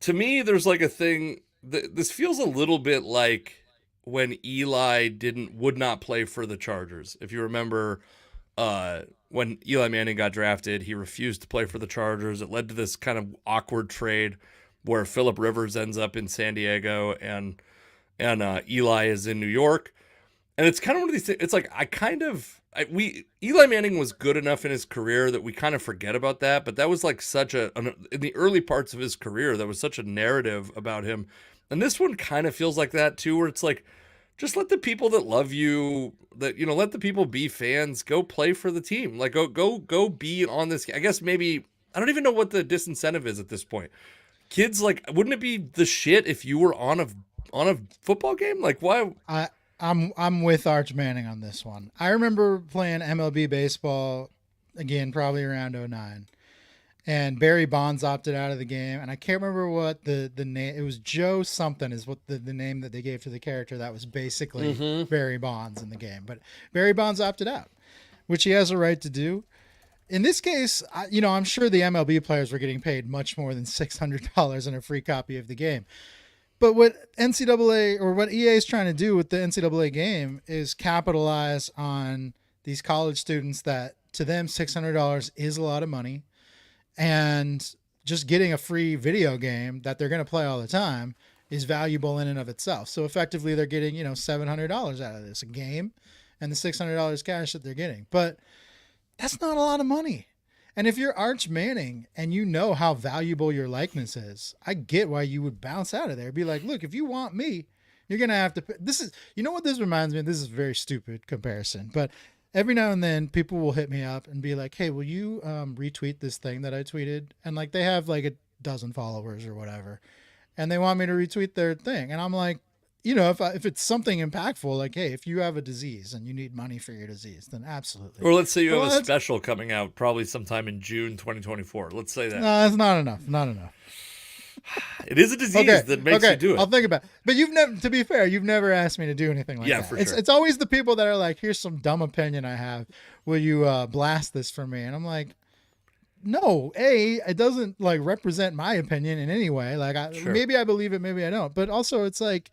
To me, there's like a thing. This feels a little bit like when Eli would not play for the Chargers. If you remember, when Eli Manning got drafted, he refused to play for the Chargers. It led to this kind of awkward trade where Phillip Rivers ends up in San Diego and Eli is in New York. And it's kind of one of these things. It's like Eli Manning was good enough in his career that we kind of forget about that. But that was like in the early parts of his career, there was such a narrative about him. And this one kind of feels like that too, where it's like, just let the people that love you, let the people be fans, go play for the team. Like go be on this. I guess maybe, I don't even know what the disincentive is at this point. Kids, like, wouldn't it be the shit if you were on a football game? Like, why? I'm with Arch Manning on this one. I remember playing MLB baseball again, probably around 2009. And Barry Bonds opted out of the game, and I can't remember what the name. It was Joe something is what the name that they gave to the character that was basically Barry Bonds in the game. But Barry Bonds opted out, which he has a right to do. In this case, I'm sure the MLB players were getting paid much more than $600 and a free copy of the game. But what NCAA or what EA is trying to do with the NCAA game is capitalize on these college students that to them $600 is a lot of money. And just getting a free video game that they're going to play all the time is valuable in and of itself. So effectively they're getting, $700 out of this, a game and the $600 cash that they're getting. But that's not a lot of money. And if you're Arch Manning and you know how valuable your likeness is, I get why you would bounce out of there. Be like, look, if you want me, you're going to have to pay. This is, what this reminds me of? This is a very stupid comparison, but every now and then people will hit me up and be like, hey, will you retweet this thing that I tweeted? And like, they have like a dozen followers or whatever, and they want me to retweet their thing. And I'm like, if it's something impactful, like, hey, if you have a disease and you need money for your disease, then absolutely. Or let's say you have a special coming out probably sometime in June 2024. Let's say that. No, that's not enough. Not enough. It is a disease that makes you do it. I'll think about it. But to be fair, you've never asked me to do anything like that. For sure. It's always the people that are like, here's some dumb opinion I have. Will you blast this for me? And I'm like, no, it doesn't like represent my opinion in any way. Like maybe I believe it, maybe I don't. But also it's like,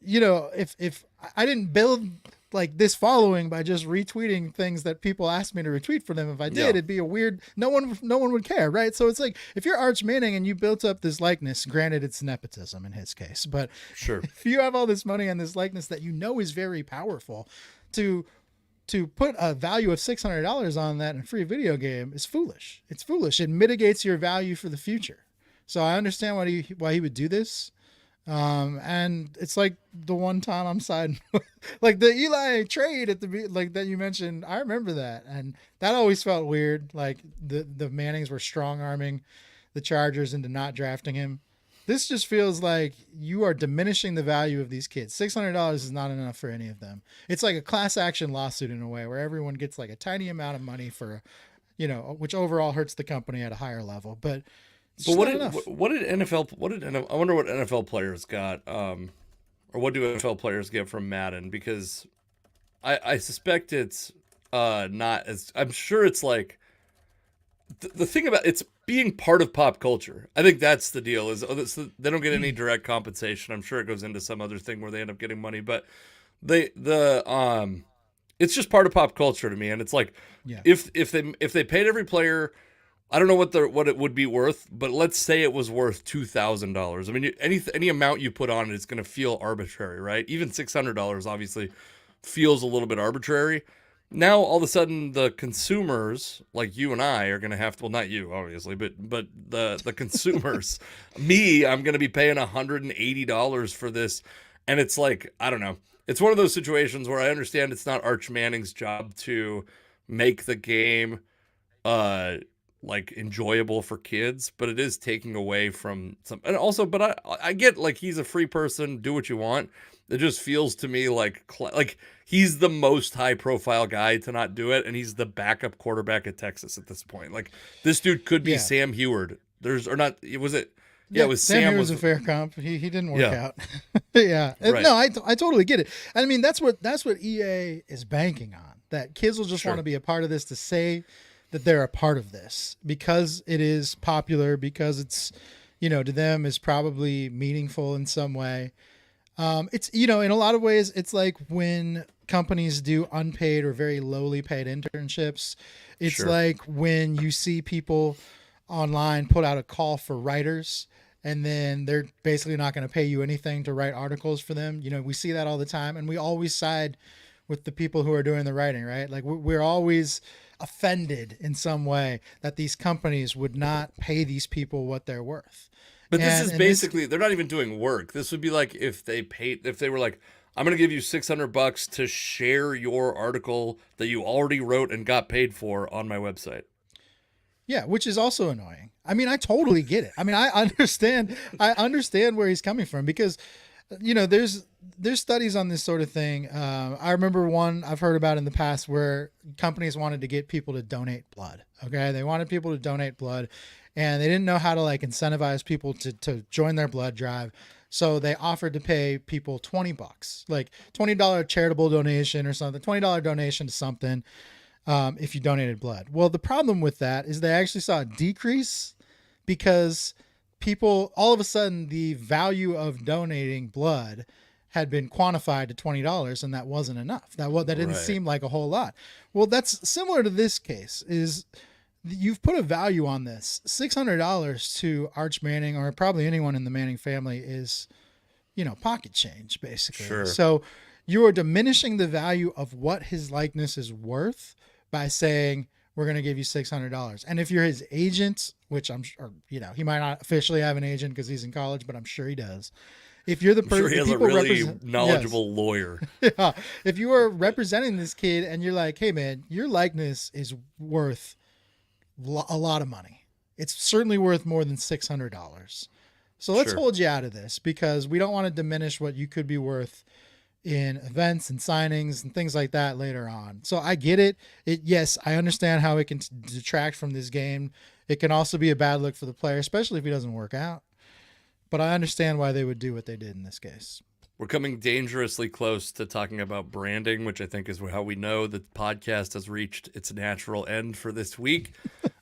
if I didn't build like this following by just retweeting things that people asked me to retweet for them. If I did, it'd be a weird, no one would care. Right. So it's like, if you're Arch Manning and you built up this likeness, granted it's nepotism in his case, but sure, if you have all this money and this likeness that is very powerful, to put a value of $600 on that in a free video game is foolish. It's foolish. It mitigates your value for the future. So I understand why he would do this. And it's like the one time I'm siding with, like the Eli trade like that you mentioned. I remember that, and that always felt weird. Like the Mannings were strong arming the Chargers into not drafting him. This just feels like you are diminishing the value of these kids. $600 is not enough for any of them. It's like a class action lawsuit in a way where everyone gets like a tiny amount of money for, which overall hurts the company at a higher level. But what did NFL? I wonder what NFL players got, or what do NFL players get from Madden? Because I suspect it's not as. I'm sure it's like the thing about it's being part of pop culture. I think that's the deal. Is they don't get any direct compensation. I'm sure it goes into some other thing where they end up getting money, but it's just part of pop culture to me. And it's like if they paid every player. I don't know what it would be worth, but let's say it was worth $2,000. I mean, any amount you put on it is going to feel arbitrary, right? Even $600 obviously feels a little bit arbitrary. Now all of a sudden the consumers, like you and I, are going to have to. Well, not you, obviously, but the consumers, I'm going to be paying $180 for this, and it's like I don't know. It's one of those situations where I understand it's not Arch Manning's job to make the game, like enjoyable for kids, but it is taking away from some. And also, but I get like he's a free person, do what you want. It just feels to me like he's the most high profile guy to not do it, and he's the backup quarterback at Texas at this point. Like this dude could be Sam Heward. It was Sam Heward was a fair comp. He didn't work out. Right. No, I totally get it. I mean that's what EA is banking on. That kids will just want to be a part of this to say that they're a part of this because it is popular, because it's, to them is probably meaningful in some way. It's, in a lot of ways, it's like when companies do unpaid or very lowly paid internships. It's Sure. like when you see people online put out a call for writers, and then they're basically not going to pay you anything to write articles for them. We see that all the time, and we always side with the people who are doing the writing, right? Like we're always offended in some way that these companies would not pay these people what they're worth. But this is And this, basically, they're not even doing work. This would be like if they were like, I'm going to give you $600 to share your article that you already wrote and got paid for on my website. yeah, which is also annoying. I mean, I totally get it. I mean, I understand where he's coming from, because there's studies on this sort of thing. I remember one I've heard about in the past where companies wanted to get people to donate blood. Okay, they wanted people to donate blood, and they didn't know how to like incentivize people to join their blood drive. So they offered to pay people $20, like $20 charitable donation or something, $20 donation to something, if you donated blood. Well, the problem with that is they actually saw a decrease, because people, all of a sudden, the value of donating blood had been quantified to $20, and that wasn't enough. That didn't Right. seem like a whole lot. Well, that's similar to this case. Is you've put a value on this. $600 to Arch Manning, or probably anyone in the Manning family, is, pocket change, basically. Sure. So you are diminishing the value of what his likeness is worth by saying, we're going to give you $600. And if you're his agent, which I'm sure, he might not officially have an agent because he's in college, but I'm sure he does. If you're the person, Sure, he has a really knowledgeable lawyer. Yeah. If you are representing this kid and you're like, hey man, your likeness is worth a lot of money. It's certainly worth more than $600. So let's Sure. hold you out of this, because we don't want to diminish what you could be worth in events and signings and things like that later on. So I get it. Yes, I understand how it can detract from this game. It can also be a bad look for the player, especially if he doesn't work out. But I understand why they would do what they did in this case. We're coming dangerously close to talking about branding, which I think is how we know the podcast has reached its natural end for this week.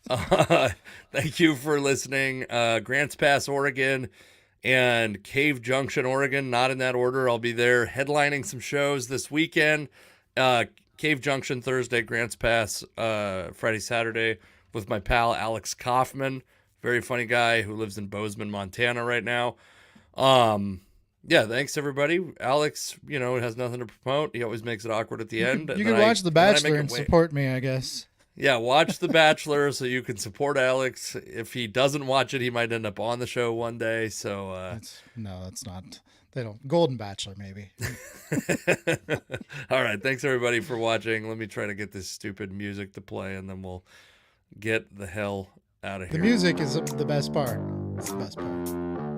Thank you for listening. Grants Pass, Oregon, and Cave Junction, Oregon. Not in that order. I'll be there headlining some shows this weekend. Cave Junction Thursday, Grants Pass Friday, Saturday with my pal Alex Kaufman. Very funny guy who lives in Bozeman, Montana right now. Yeah, thanks everybody. Alex, has nothing to promote. He always makes it awkward at the end. You can watch The Bachelor and support me, I guess. Yeah, watch The Bachelor so you can support Alex. If he doesn't watch it, he might end up on the show one day. So that's not. They don't. Golden Bachelor, maybe. All right, thanks everybody for watching. Let me try to get this stupid music to play, and then we'll get the hell out of here. The music is the best part. It's the best part.